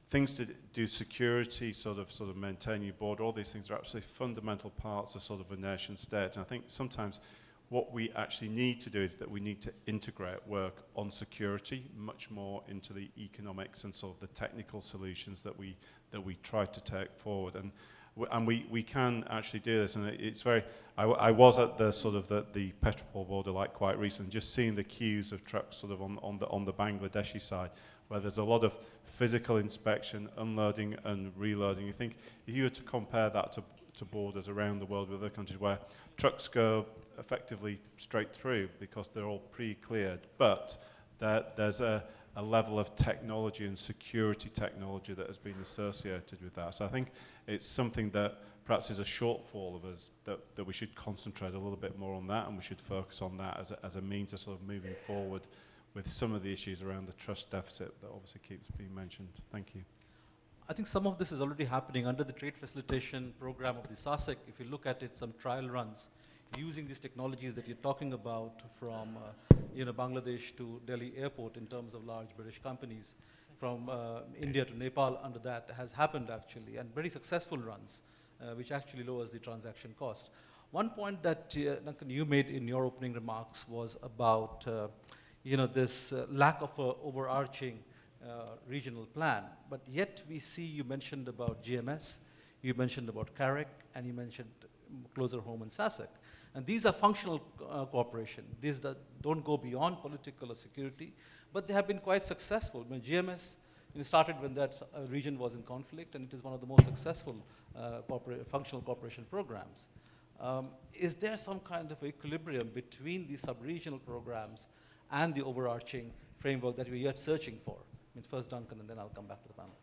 things to do security, sort of maintain your border, all these things are absolutely fundamental parts of sort of a nation state. And I think sometimes what we actually need to do is that we need to integrate work on security much more into the economics and sort of the technical solutions that we try to take forward. And we can actually do this, and it's very. I was at the sort of the Petropol border like quite recently, just seeing the queues of trucks sort of on the Bangladeshi side, where there's a lot of physical inspection, unloading and reloading. You think if you were to compare that to borders around the world with other countries where trucks go effectively straight through because they're all pre-cleared, but there's a level of technology and security technology that has been associated with that. So I think it's something that perhaps is a shortfall of us, that we should concentrate a little bit more on that, and we should focus on that as a means of sort of moving forward with some of the issues around the trust deficit that obviously keeps being mentioned. Thank you. I think some of this is already happening under the trade facilitation program of the SASEC. If you look at it, some trial runs using these technologies that you're talking about from Bangladesh to Delhi airport in terms of large British companies, from India to Nepal under that has happened actually, and very successful runs, which actually lowers the transaction cost. One point that Duncan, you made in your opening remarks was about this lack of an overarching regional plan, but yet we see you mentioned about GMS, you mentioned about CAREC, and you mentioned closer home and SASEC. And these are functional cooperation. These don't go beyond political or security, but they have been quite successful. When GMS started when that region was in conflict, and it is one of the most successful functional cooperation programs. Is there some kind of equilibrium between the sub-regional programs and the overarching framework that we're yet searching for? First Duncan, and then I'll come back to the panel.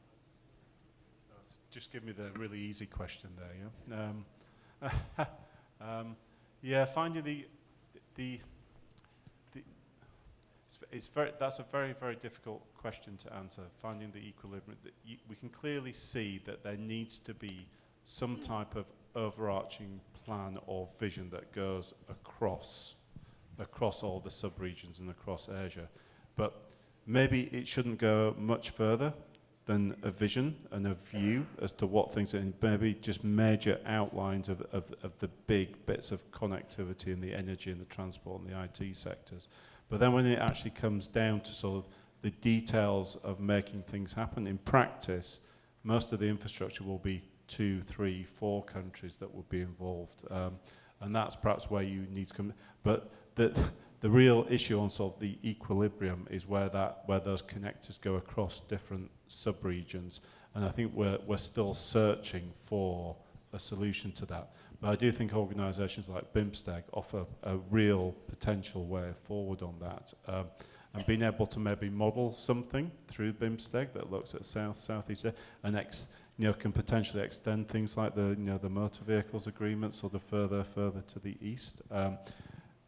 Just give me the really easy question there, yeah? Yeah, finding that's a very, very difficult question to answer, finding the equilibrium. We can clearly see that there needs to be some type of overarching plan or vision that goes across all the sub-regions and across Asia. But maybe it shouldn't go much further than a vision and a view as to what things are, and maybe just major outlines of the big bits of connectivity in the energy and the transport and the IT sectors. But then when it actually comes down to sort of the details of making things happen in practice, most of the infrastructure will be 2, 3, 4 countries that will be involved. And that's perhaps where you need to come. But the real issue on sort of the equilibrium is where those connectors go across different sub-regions, and I think we're still searching for a solution to that. But I do think organisations like BIMSTEC offer a real potential way forward on that, and being able to maybe model something through BIMSTEC that looks at Southeast Asia and can potentially extend things like the motor vehicles agreements sort of further to the east.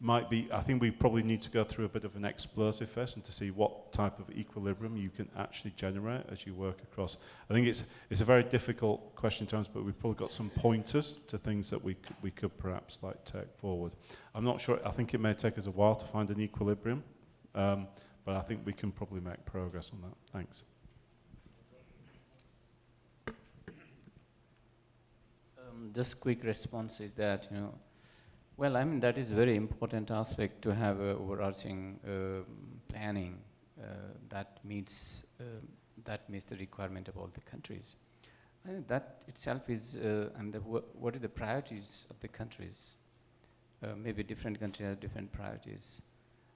Might be, I think we probably need to go through a bit of an explosive phase and to see what type of equilibrium you can actually generate as you work across. I think it's a very difficult question to answer, but we've probably got some pointers to things that we could perhaps like take forward. I'm not sure, I think it may take us a while to find an equilibrium, but I think we can probably make progress on that. Thanks. Just quick response is that, well, I mean, that is a very important aspect to have overarching planning that meets the requirement of all the countries. I think that itself is, what are the priorities of the countries? maybe different countries have different priorities.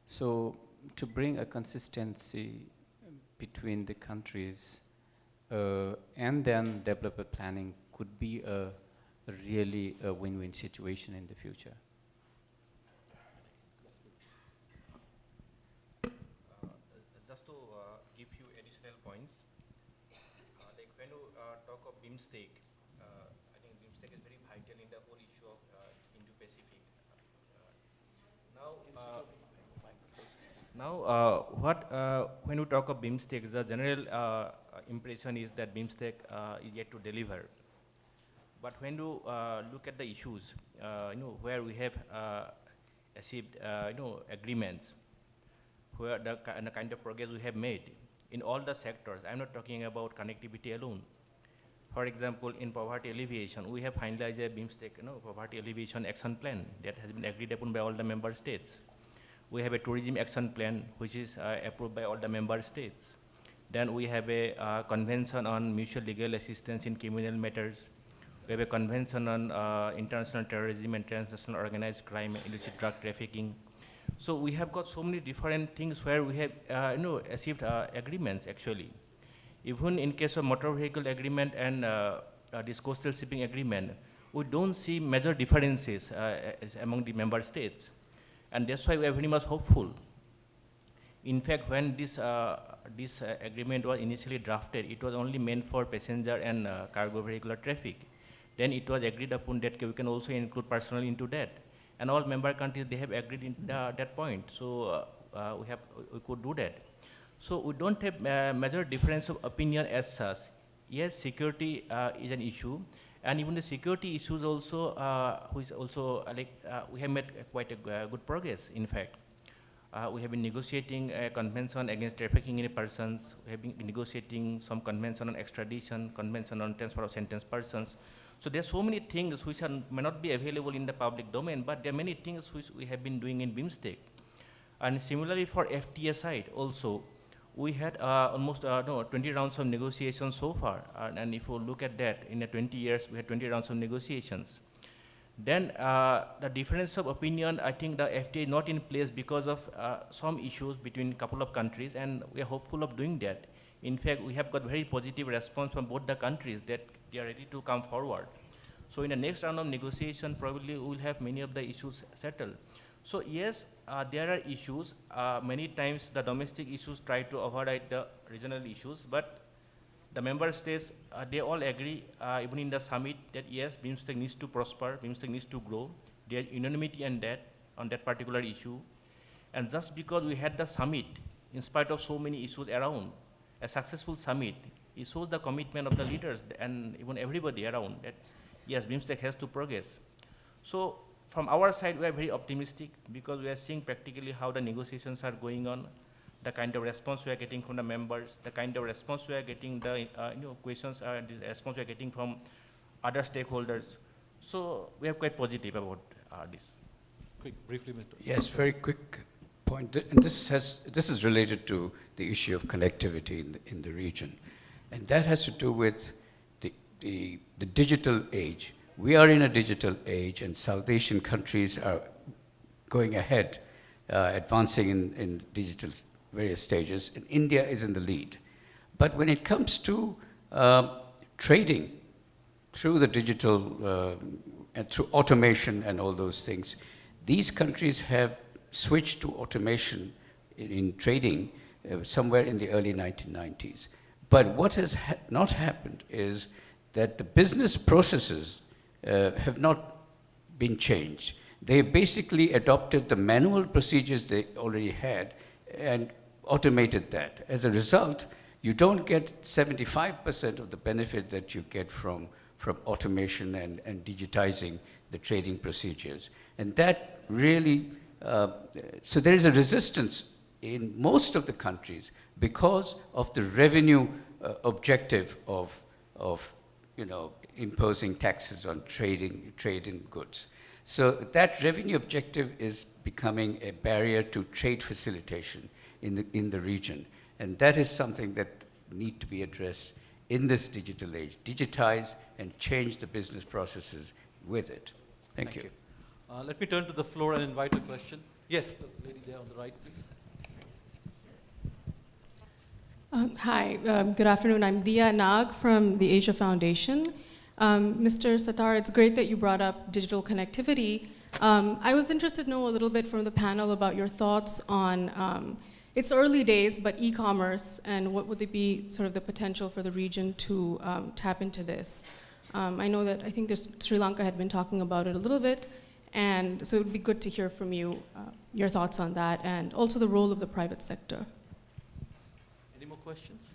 So to bring a consistency between the countries and then develop a planning could be a really a win-win situation in the future. Just to give you additional points, like when you talk of BIMSTEC, I think BIMSTEC is very vital in the whole issue of Indo-Pacific. When you talk of BIMSTEC, the general impression is that BIMSTEC is yet to deliver. But when you look at the issues, where we have achieved, agreements, where the kind of progress we have made in all the sectors. I'm not talking about connectivity alone. For example, in poverty alleviation, we have finalized a BIMSTEC, poverty alleviation action plan that has been agreed upon by all the member states. We have a tourism action plan which is approved by all the member states. Then we have a convention on mutual legal assistance in criminal matters. We have a convention on international terrorism and transnational organized crime, illicit drug trafficking. So we have got so many different things where we have achieved agreements actually. Even in case of motor vehicle agreement and this coastal shipping agreement, we don't see major differences among the member states. And that's why we are very much hopeful. In fact, when this agreement was initially drafted, it was only meant for passenger and cargo vehicular traffic. Then it was agreed upon that we can also include personnel into that. And all member countries, they have agreed in that point. So we could do that. So we don't have major difference of opinion as such. Yes, security is an issue. And even the security issues also, which also we have made quite a good progress, in fact. We have been negotiating a convention against trafficking in persons. We have been negotiating some convention on extradition, convention on transfer of sentenced persons. So there are so many things which may not be available in the public domain, but there are many things which we have been doing in BIMSTEC. And similarly for FTA side also, we had almost 20 rounds of negotiations so far. And if you look at that, in the 20 years, we had 20 rounds of negotiations. Then the difference of opinion, I think the FTA is not in place because of some issues between a couple of countries, and we are hopeful of doing that. In fact, we have got very positive response from both the countries that they are ready to come forward. So in the next round of negotiation, probably we will have many of the issues settled. So yes, there are issues. Many times the domestic issues try to override the regional issues, but the member states, they all agree, even in the summit, that yes, BIMSTEC needs to prosper, BIMSTEC needs to grow. There is unanimity on that particular issue. And just because we had the summit, in spite of so many issues around, a successful summit, it shows the commitment of the leaders and even everybody around that, yes, BIMSTEC has to progress. So from our side, we are very optimistic because we are seeing practically how the negotiations are going on, the kind of response we are getting from the members, the kind of response we are getting, the questions, the response we are getting from other stakeholders. So we are quite positive about this. Quick, briefly, Mr. Yes, very quick point. And this is related to the issue of connectivity in the region. And that has to do with the digital age. We are in a digital age, and South Asian countries are going ahead, advancing in digital various stages, and India is in the lead. But when it comes to trading through the digital and through automation and all those things, these countries have switched to automation in trading somewhere in the early 1990s. But what has not happened is that the business processes have not been changed. They basically adopted the manual procedures they already had and automated that. As a result, you don't get 75% of the benefit that you get from automation and digitizing the trading procedures. And that really, so there is a resistance in most of the countries because of the revenue objective of imposing taxes on trading goods. So that revenue objective is becoming a barrier to trade facilitation in the region. And that is something that need to be addressed in this digital age. Digitize and change the business processes with it. Thank you. Let me turn to the floor and invite a question. Yes, the lady there on the right, please. Hi, good afternoon. I'm Dia Nag from the Asia Foundation. Mr. Sattar, it's great that you brought up digital connectivity. I was interested to know a little bit from the panel about your thoughts on, it's early days, but e-commerce, and what would be sort of the potential for the region to tap into this. I know that I think Sri Lanka had been talking about it a little bit, and so it would be good to hear from you your thoughts on that, and also the role of the private sector. Any more questions?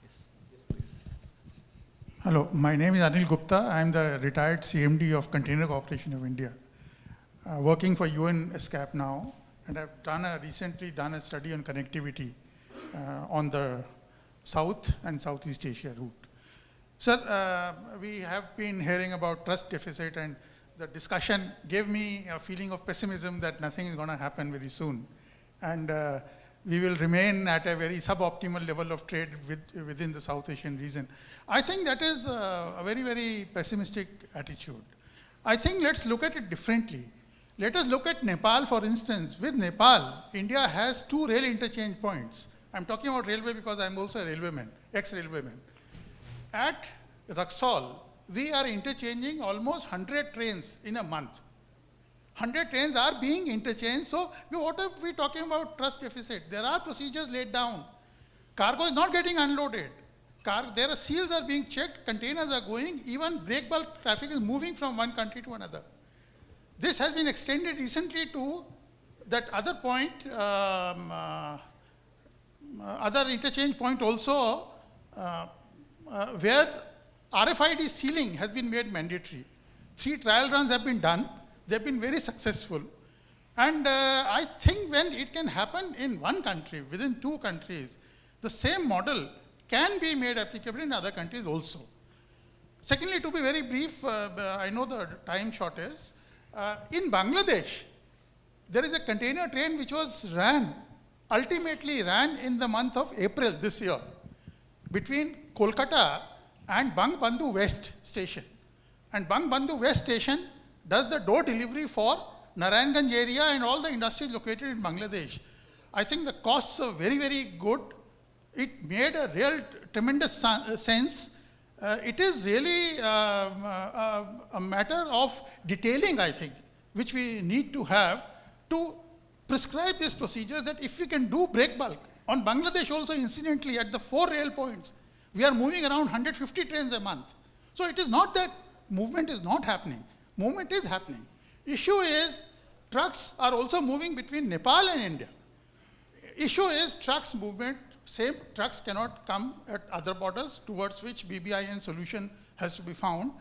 Yes, yes, please. Hello, my name is Anil Gupta. I am the retired CMD of Container Corporation of India, working for UN ESCAP now, and I've recently done a study on connectivity on the South and Southeast Asia route. Sir, we have been hearing about trust deficit, and the discussion gave me a feeling of pessimism that nothing is going to happen very soon. And we will remain at a very suboptimal level of trade within the South Asian region. I think that is a very, very pessimistic attitude. I think let's look at it differently. Let us look at Nepal, for instance. With Nepal, India has 2 rail interchange points. I'm talking about railway because I'm also a railwayman, ex-railwayman. At Raxaul, we are interchanging almost 100 trains in a month. 100 trains are being interchanged. So what are we talking about trust deficit? There are procedures laid down. Cargo is not getting unloaded. There are seals are being checked, containers are going, even break bulk traffic is moving from one country to another. This has been extended recently to that other point, other interchange point also, where RFID sealing has been made mandatory. 3 trial runs have been done. They've been very successful. And I think when it can happen in one country, within 2 countries, the same model can be made applicable in other countries also. Secondly, to be very brief, I know the time shortage. In Bangladesh, there is a container train which was ultimately ran in the month of April this year, between Kolkata and Bangbandhu West Station. And Bangbandhu West Station does the door delivery for Narayanganj area and all the industries located in Bangladesh. I think the costs are very, very good. It made a real tremendous sense. It is really a matter of detailing, I think, which we need to have to prescribe these procedures, that if we can do break bulk, on Bangladesh also incidentally at the 4 rail points, we are moving around 150 trains a month. So it is not that movement is not happening. Movement is happening. Issue is trucks are also moving between Nepal and India. Issue is trucks movement. Same trucks cannot come at other borders, towards which BBIN solution has to be found.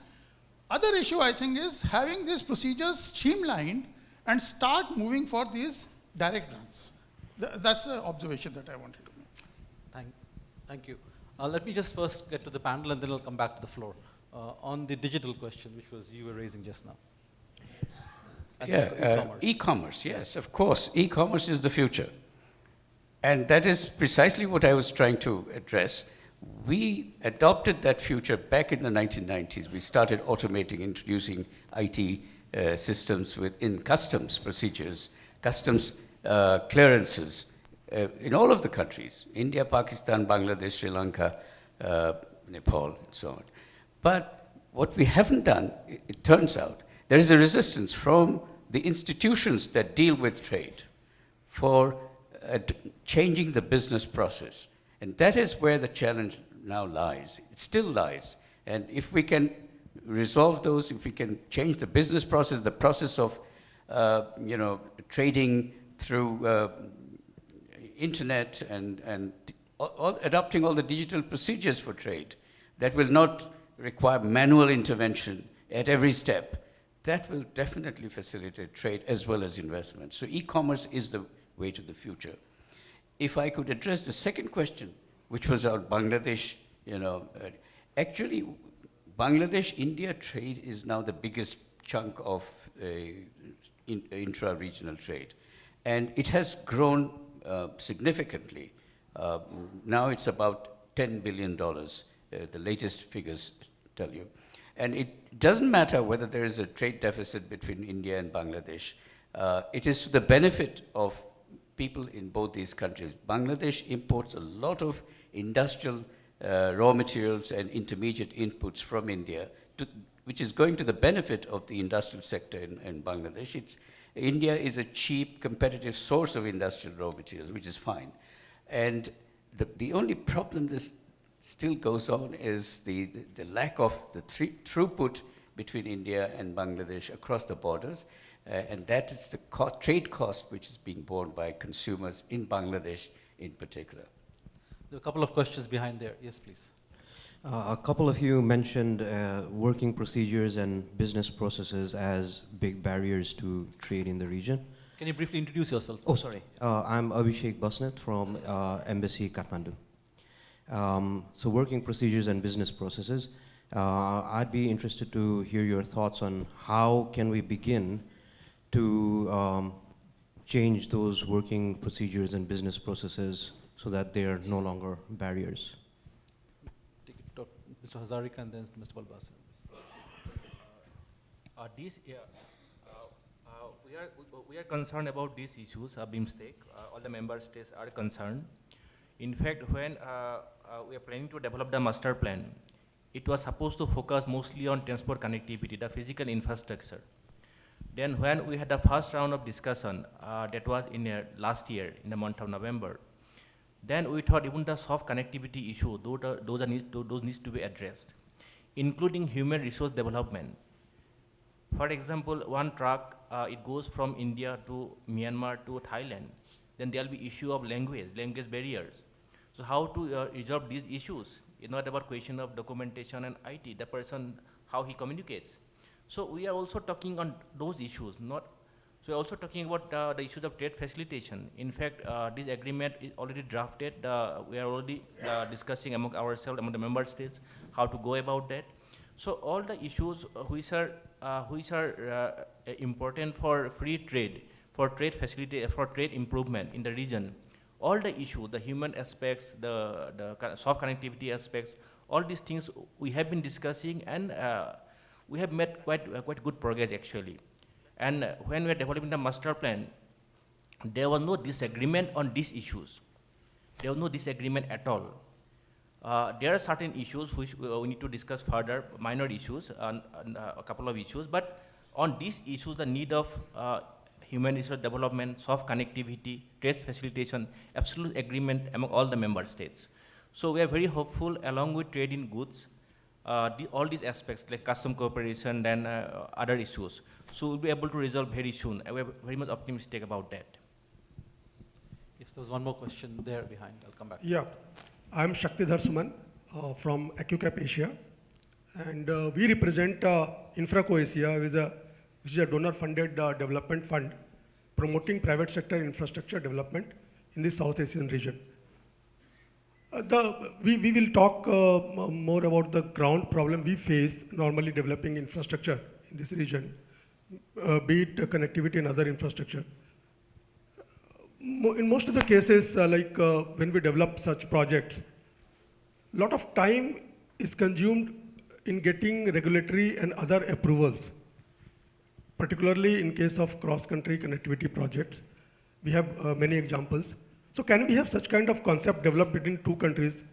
Other issue, I think, is having these procedures streamlined and start moving for these direct runs. That's the observation that I wanted to make. Thank you. Let me just first get to the panel, and then I'll come back to the floor. On the digital question, which was you were raising just now. E-commerce, yes, of course. E-commerce is the future. And that is precisely what I was trying to address. We adopted that future back in the 1990s. We started automating, introducing IT systems within customs procedures, customs clearances in all of the countries, India, Pakistan, Bangladesh, Sri Lanka, Nepal, and so on. But what we haven't done, it turns out, there is a resistance from the institutions that deal with trade for changing the business process. And that is where the challenge now lies. It still lies. And if we can resolve those, if we can change the business process, the process of trading through internet and adopting all the digital procedures for trade, that will not require manual intervention at every step. That will definitely facilitate trade as well as investment. So e-commerce is the way to the future. If I could address the second question, which was about Bangladesh, actually Bangladesh-India trade is now the biggest chunk of intra-regional trade. And it has grown significantly. Now it's about $10 billion, the latest figures tell you. And it doesn't matter whether there is a trade deficit between India and Bangladesh. It is to the benefit of people in both these countries. Bangladesh imports a lot of industrial raw materials and intermediate inputs from India, which is going to the benefit of the industrial sector in Bangladesh. India is a cheap, competitive source of industrial raw materials, which is fine. And the only problem this still goes on is the lack of the throughput between India and Bangladesh across the borders. And that is the trade cost which is being borne by consumers in Bangladesh in particular. There are a couple of questions behind there. Yes, please. A couple of you mentioned working procedures and business processes as big barriers to trade in the region. Can you briefly introduce yourself? Oh, sorry. I'm Abhishek Basnet from Embassy Kathmandu. So working procedures and business processes. I'd be interested to hear your thoughts on how can we begin to change those working procedures and business processes so that they are no longer barriers. Take it to Mr. Hazarika and then Mr. Belbase. We are concerned about these issues of BIMSTEC. All the member states are concerned. In fact, when we are planning to develop the master plan, it was supposed to focus mostly on transport connectivity, the physical infrastructure. Then when we had the first round of discussion, that was in last year, in the month of November, then we thought even the soft connectivity issue, those needs to be addressed, including human resource development. For example, one truck, it goes from India to Myanmar to Thailand. Then there will be issue of language barriers. So how to resolve these issues? It's not about question of documentation and IT, the person, how he communicates. So we are also talking on those issues, so we're also talking about the issues of trade facilitation. In fact, this agreement is already drafted. We are already discussing among ourselves, among the member states, how to go about that. So all the issues which are important for free trade, for trade facility, for trade improvement in the region, all the issues, the human aspects, the soft connectivity aspects, all these things we have been discussing, and we have made quite good progress actually. And when we are developing the master plan, there was no disagreement on these issues. There was no disagreement at all. There are certain issues which we need to discuss further, minor issues, a couple of issues, but on these issues, the need of human resource development, soft connectivity, trade facilitation, absolute agreement among all the member states. So we are very hopeful, along with trade in goods, all these aspects like custom cooperation and other issues. So we'll be able to resolve very soon. We're very much optimistic about that. Yes, there was one more question there behind. I'll come back. Yeah, I'm Shaktidhar Suman from AccuCap Asia, and we represent Infraco Asia, which is a donor-funded development fund promoting private sector infrastructure development in the South Asian region. We will talk more about the ground problem we face normally developing infrastructure in this region, be it connectivity and other infrastructure. In most of the cases, when we develop such projects, a lot of time is consumed in getting regulatory and other approvals, particularly in case of cross-country connectivity projects. We have many examples. So can we have such kind of concept developed between two countries,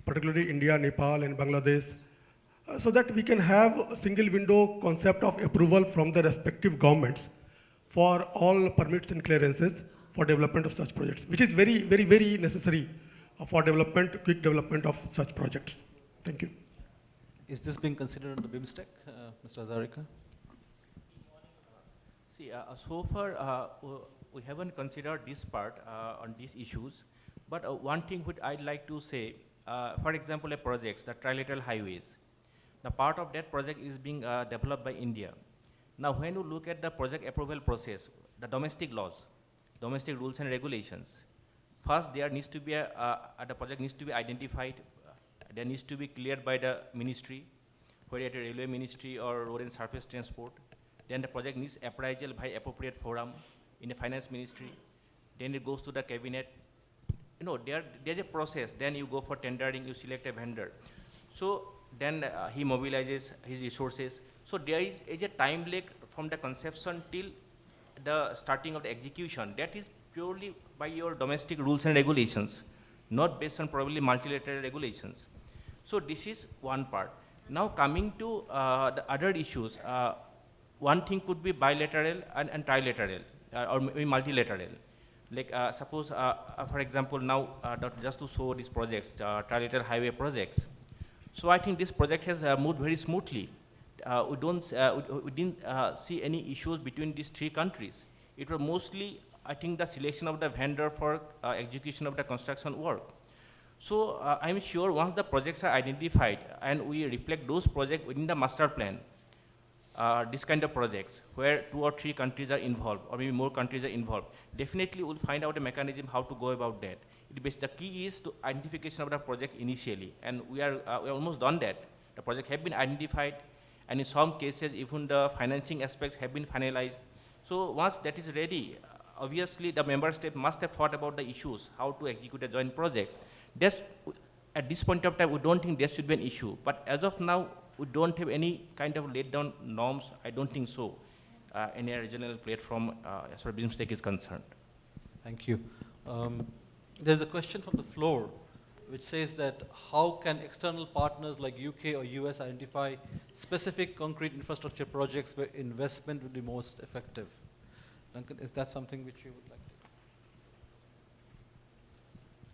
particularly India, Nepal, and Bangladesh, so that we can have a single window concept of approval from the respective governments for all permits and clearances for development of such projects, which is very, very, very necessary for development, quick development of such projects. Thank you. Is this being considered in the BIMSTEC, Mr. Hazarika? See, so far, we haven't considered this part on these issues, but one thing which I'd like to say, for example, a project, the trilateral highways, the part of that project is being developed by India. Now, when you look at the project approval process, the domestic laws, domestic rules and regulations, first there needs to be the project needs to be identified, there needs to be cleared by the ministry, whether at a railway ministry or road and surface transport. Then the project needs appraisal by appropriate forum in the finance ministry. Then it goes to the cabinet. You know, there's a process. Then you go for tendering, you select a vendor. So then he mobilizes his resources. So there is a time lag from the conception till the starting of the execution. That is purely by your domestic rules and regulations, not based on probably multilateral regulations. So this is one part. Now coming to the other issues, one thing could be bilateral and trilateral, or maybe multilateral. Like suppose, for example, now just to show these projects, trilateral highway projects. So I think this project has moved very smoothly. We didn't see any issues between these three countries. It was mostly, I think, the selection of the vendor for execution of the construction work. So I'm sure once the projects are identified and we reflect those projects within the master plan, this kind of projects where 2 or 3 countries are involved, or maybe more countries are involved, definitely we'll find out a mechanism how to go about that. The key is to identification of the project initially, and we are almost done that. The project have been identified, and in some cases even the financing aspects have been finalized. So once that is ready, obviously the member state must have thought about the issues, how to execute the joint projects. That's, at this point of time, we don't think there should be an issue. But as of now, we don't have any kind of laid down norms. I don't think so, in a regional platform as far as BIMSTEC is concerned. Thank you. There's a question from the floor which says that how can external partners like UK or US identify specific concrete infrastructure projects where investment would be most effective? Duncan, is that something which you would like to?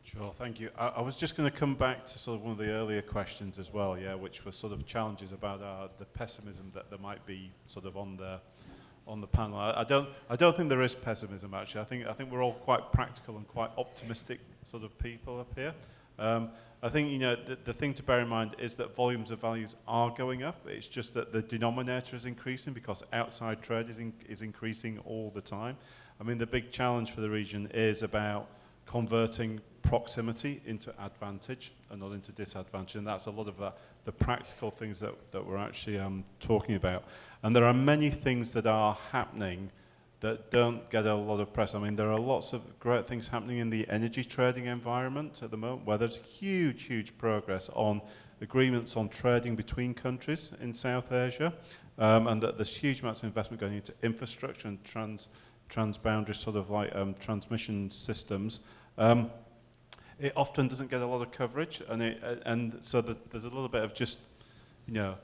Sure, thank you. I was just going to come back to sort of one of the earlier questions as well, yeah, which was sort of challenges about the pessimism that there might be sort of on the panel. I don't think there is pessimism actually. I think we're all quite practical and quite optimistic sort of people up here. I think, you know, the thing to bear in mind is that volumes of values are going up. It's just that the denominator is increasing because outside trade is increasing all the time. I mean, the big challenge for the region is about converting proximity into advantage and not into disadvantage, and that's a lot of the practical things that we're actually talking about. And there are many things that are happening that don't get a lot of press. I mean, there are lots of great things happening in the energy trading environment at the moment, where there's huge progress on agreements on trading between countries in South Asia, and that there's huge amounts of investment going into infrastructure and transboundary sort of like transmission systems. It often doesn't get a lot of coverage, and so there's a little bit of just, you know,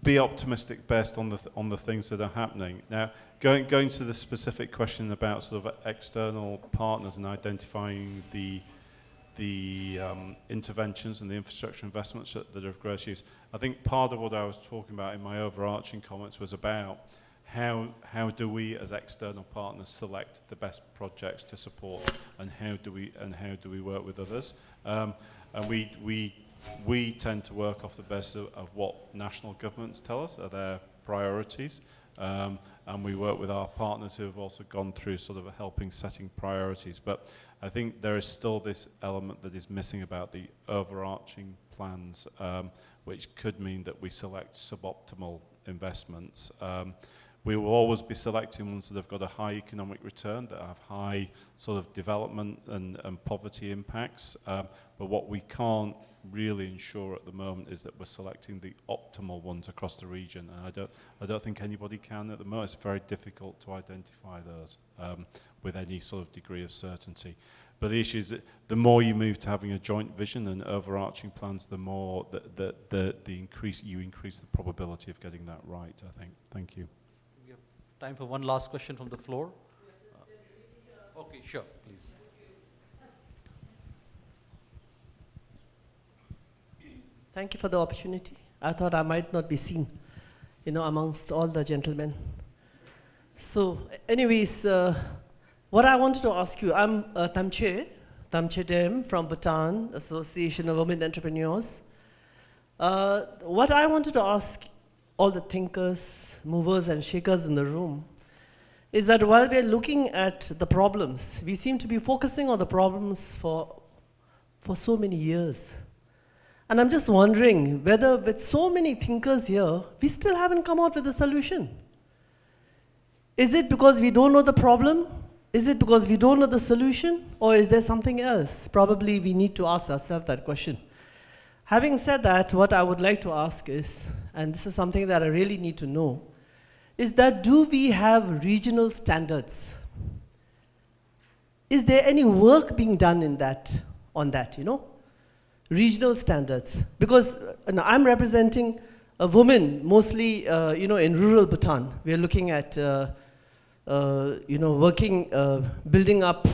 be optimistic based on the things that are happening. Now, going to the specific question about sort of external partners and identifying the interventions and the infrastructure investments that are of great use, I think part of what I was talking about in my overarching comments was about how do we as external partners select the best projects to support, and how do we work with others, and we tend to work off the basis of what national governments tell us are their priorities, and we work with our partners who have also gone through sort of helping setting priorities. But I think there is still this element that is missing about the overarching plans, which could mean that we select suboptimal investments. We will always be selecting ones that have got a high economic return, that have high sort of development and poverty impacts. But what we can't really ensure at the moment is that we're selecting the optimal ones across the region. And I don't think anybody can at the moment. It's very difficult to identify those with any sort of degree of certainty. But the issue is that the more you move to having a joint vision and overarching plans, the more you increase the probability of getting that right, I think. Thank you. We have time for one last question from the floor. Okay, sure, please. Thank you for the opportunity. I thought I might not be seen, you know, amongst all the gentlemen. So, anyways, what I wanted to ask you, I'm Tamche Dem from Bhutan, Association of Women Entrepreneurs. What I wanted to ask all the thinkers, movers and shakers in the room is that while we're looking at the problems, we seem to be focusing on the problems for so many years. And I'm just wondering whether with so many thinkers here, we still haven't come out with a solution. Is it because we don't know the problem? Is it because we don't know the solution? Or is there something else? Probably we need to ask ourselves that question. Having said that, what I would like to ask is, and this is something that I really need to know, is that do we have regional standards? Is there any work being done in that, on that, you know? Regional standards. Because I'm representing a woman, mostly, you know, in rural Bhutan. We are looking at, you know, working, building up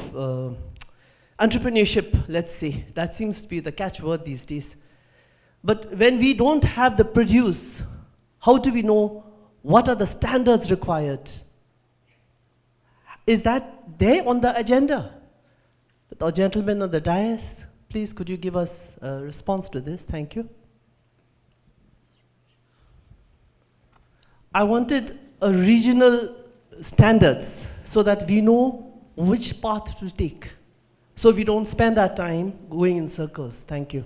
entrepreneurship, let's say. That seems to be the catchword these days. But when we don't have the produce, how do we know what are the standards required? Is that there on the agenda? The gentleman on the dais, please could you give us a response to this? Thank you. I wanted a regional standards so that we know which path to take. So we don't spend our time going in circles. Thank you.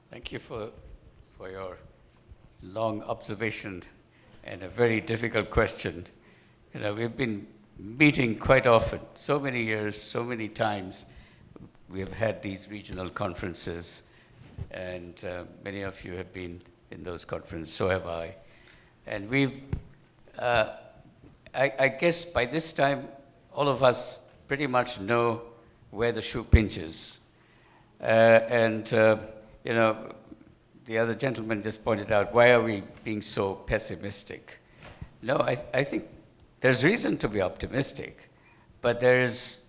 Thank you for your long observation and a very difficult question. You know, we've been meeting quite often, so many years, so many times. We have had these regional conferences, and many of you have been in those conferences, so have I. And we've, I guess by this time, all of us pretty much know where the shoe pinches. You know, the other gentleman just pointed out, why are we being so pessimistic? No, I think there's reason to be optimistic, but there is,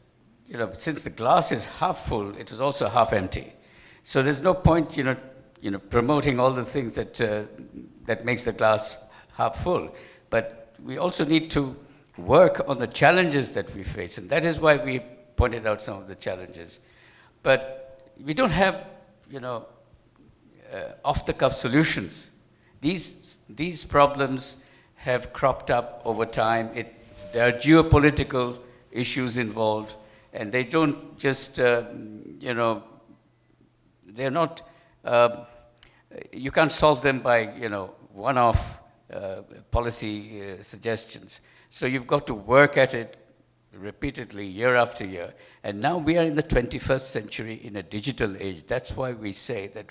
you know, since the glass is half full, it is also half empty. So there's no point, you know, promoting all the things that, that makes the glass half full. But we also need to work on the challenges that we face, and that is why we pointed out some of the challenges. But we don't have, you know, off-the-cuff solutions. These problems have cropped up over time. There are geopolitical issues involved, and they don't just, you know, they're not, you can't solve them by, you know, one-off policy suggestions. So you've got to work at it repeatedly, year after year. And now we are in the 21st century in a digital age. That's why we say that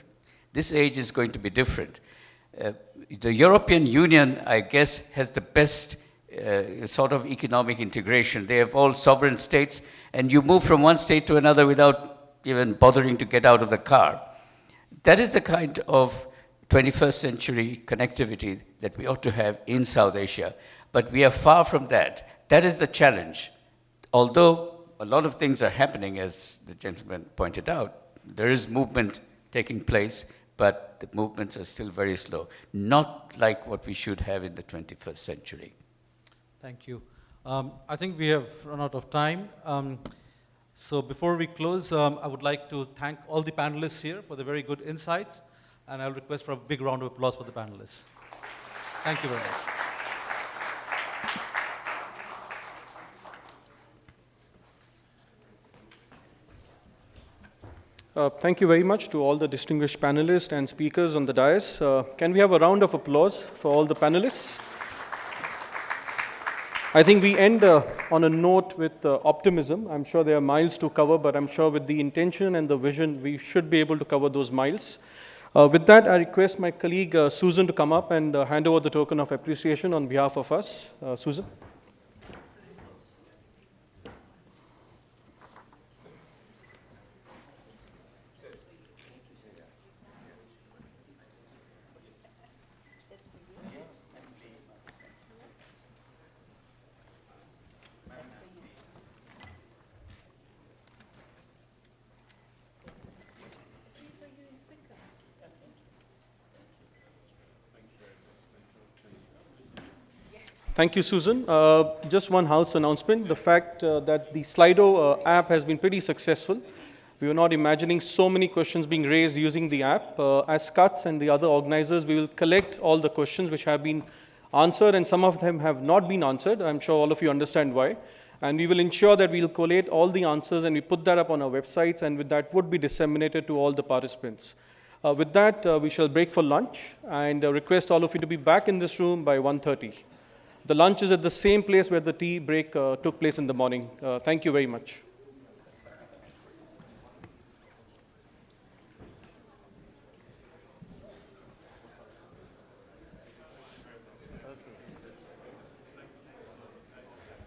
this age is going to be different. The European Union, I guess, has the best sort of economic integration. They have all sovereign states, and you move from one state to another without even bothering to get out of the car. That is the kind of 21st century connectivity that we ought to have in South Asia. But we are far from that. That is the challenge. Although a lot of things are happening, as the gentleman pointed out, there is movement taking place, but the movements are still very slow, not like what we should have in the 21st century. Thank you. I think we have run out of time. So before we close, I would like to thank all the panelists here for the very good insights, and I'll request for a big round of applause for the panelists. Thank you very much. Thank you very much to all the distinguished panelists and speakers on the dais. Can we have a round of applause for all the panelists? I think we end on a note with optimism. I'm sure there are miles to cover, but I'm sure with the intention and the vision, we should be able to cover those miles. With that, I request my colleague Susan to come up and hand over the token of appreciation on behalf of us. Susan. Thank you, Susan. Just one house announcement. The fact that the Slido app has been pretty successful. We were not imagining so many questions being raised using the app. As CUTS and the other organizers, we will collect all the questions which have been answered, and some of them have not been answered. I'm sure all of you understand why. And we will ensure that we'll collate all the answers and we put that up on our websites, and with that would be disseminated to all the participants. With that, we shall break for lunch and request all of you to be back in this room by 1:30. The lunch is at the same place where the tea break took place in the morning. Thank you very much.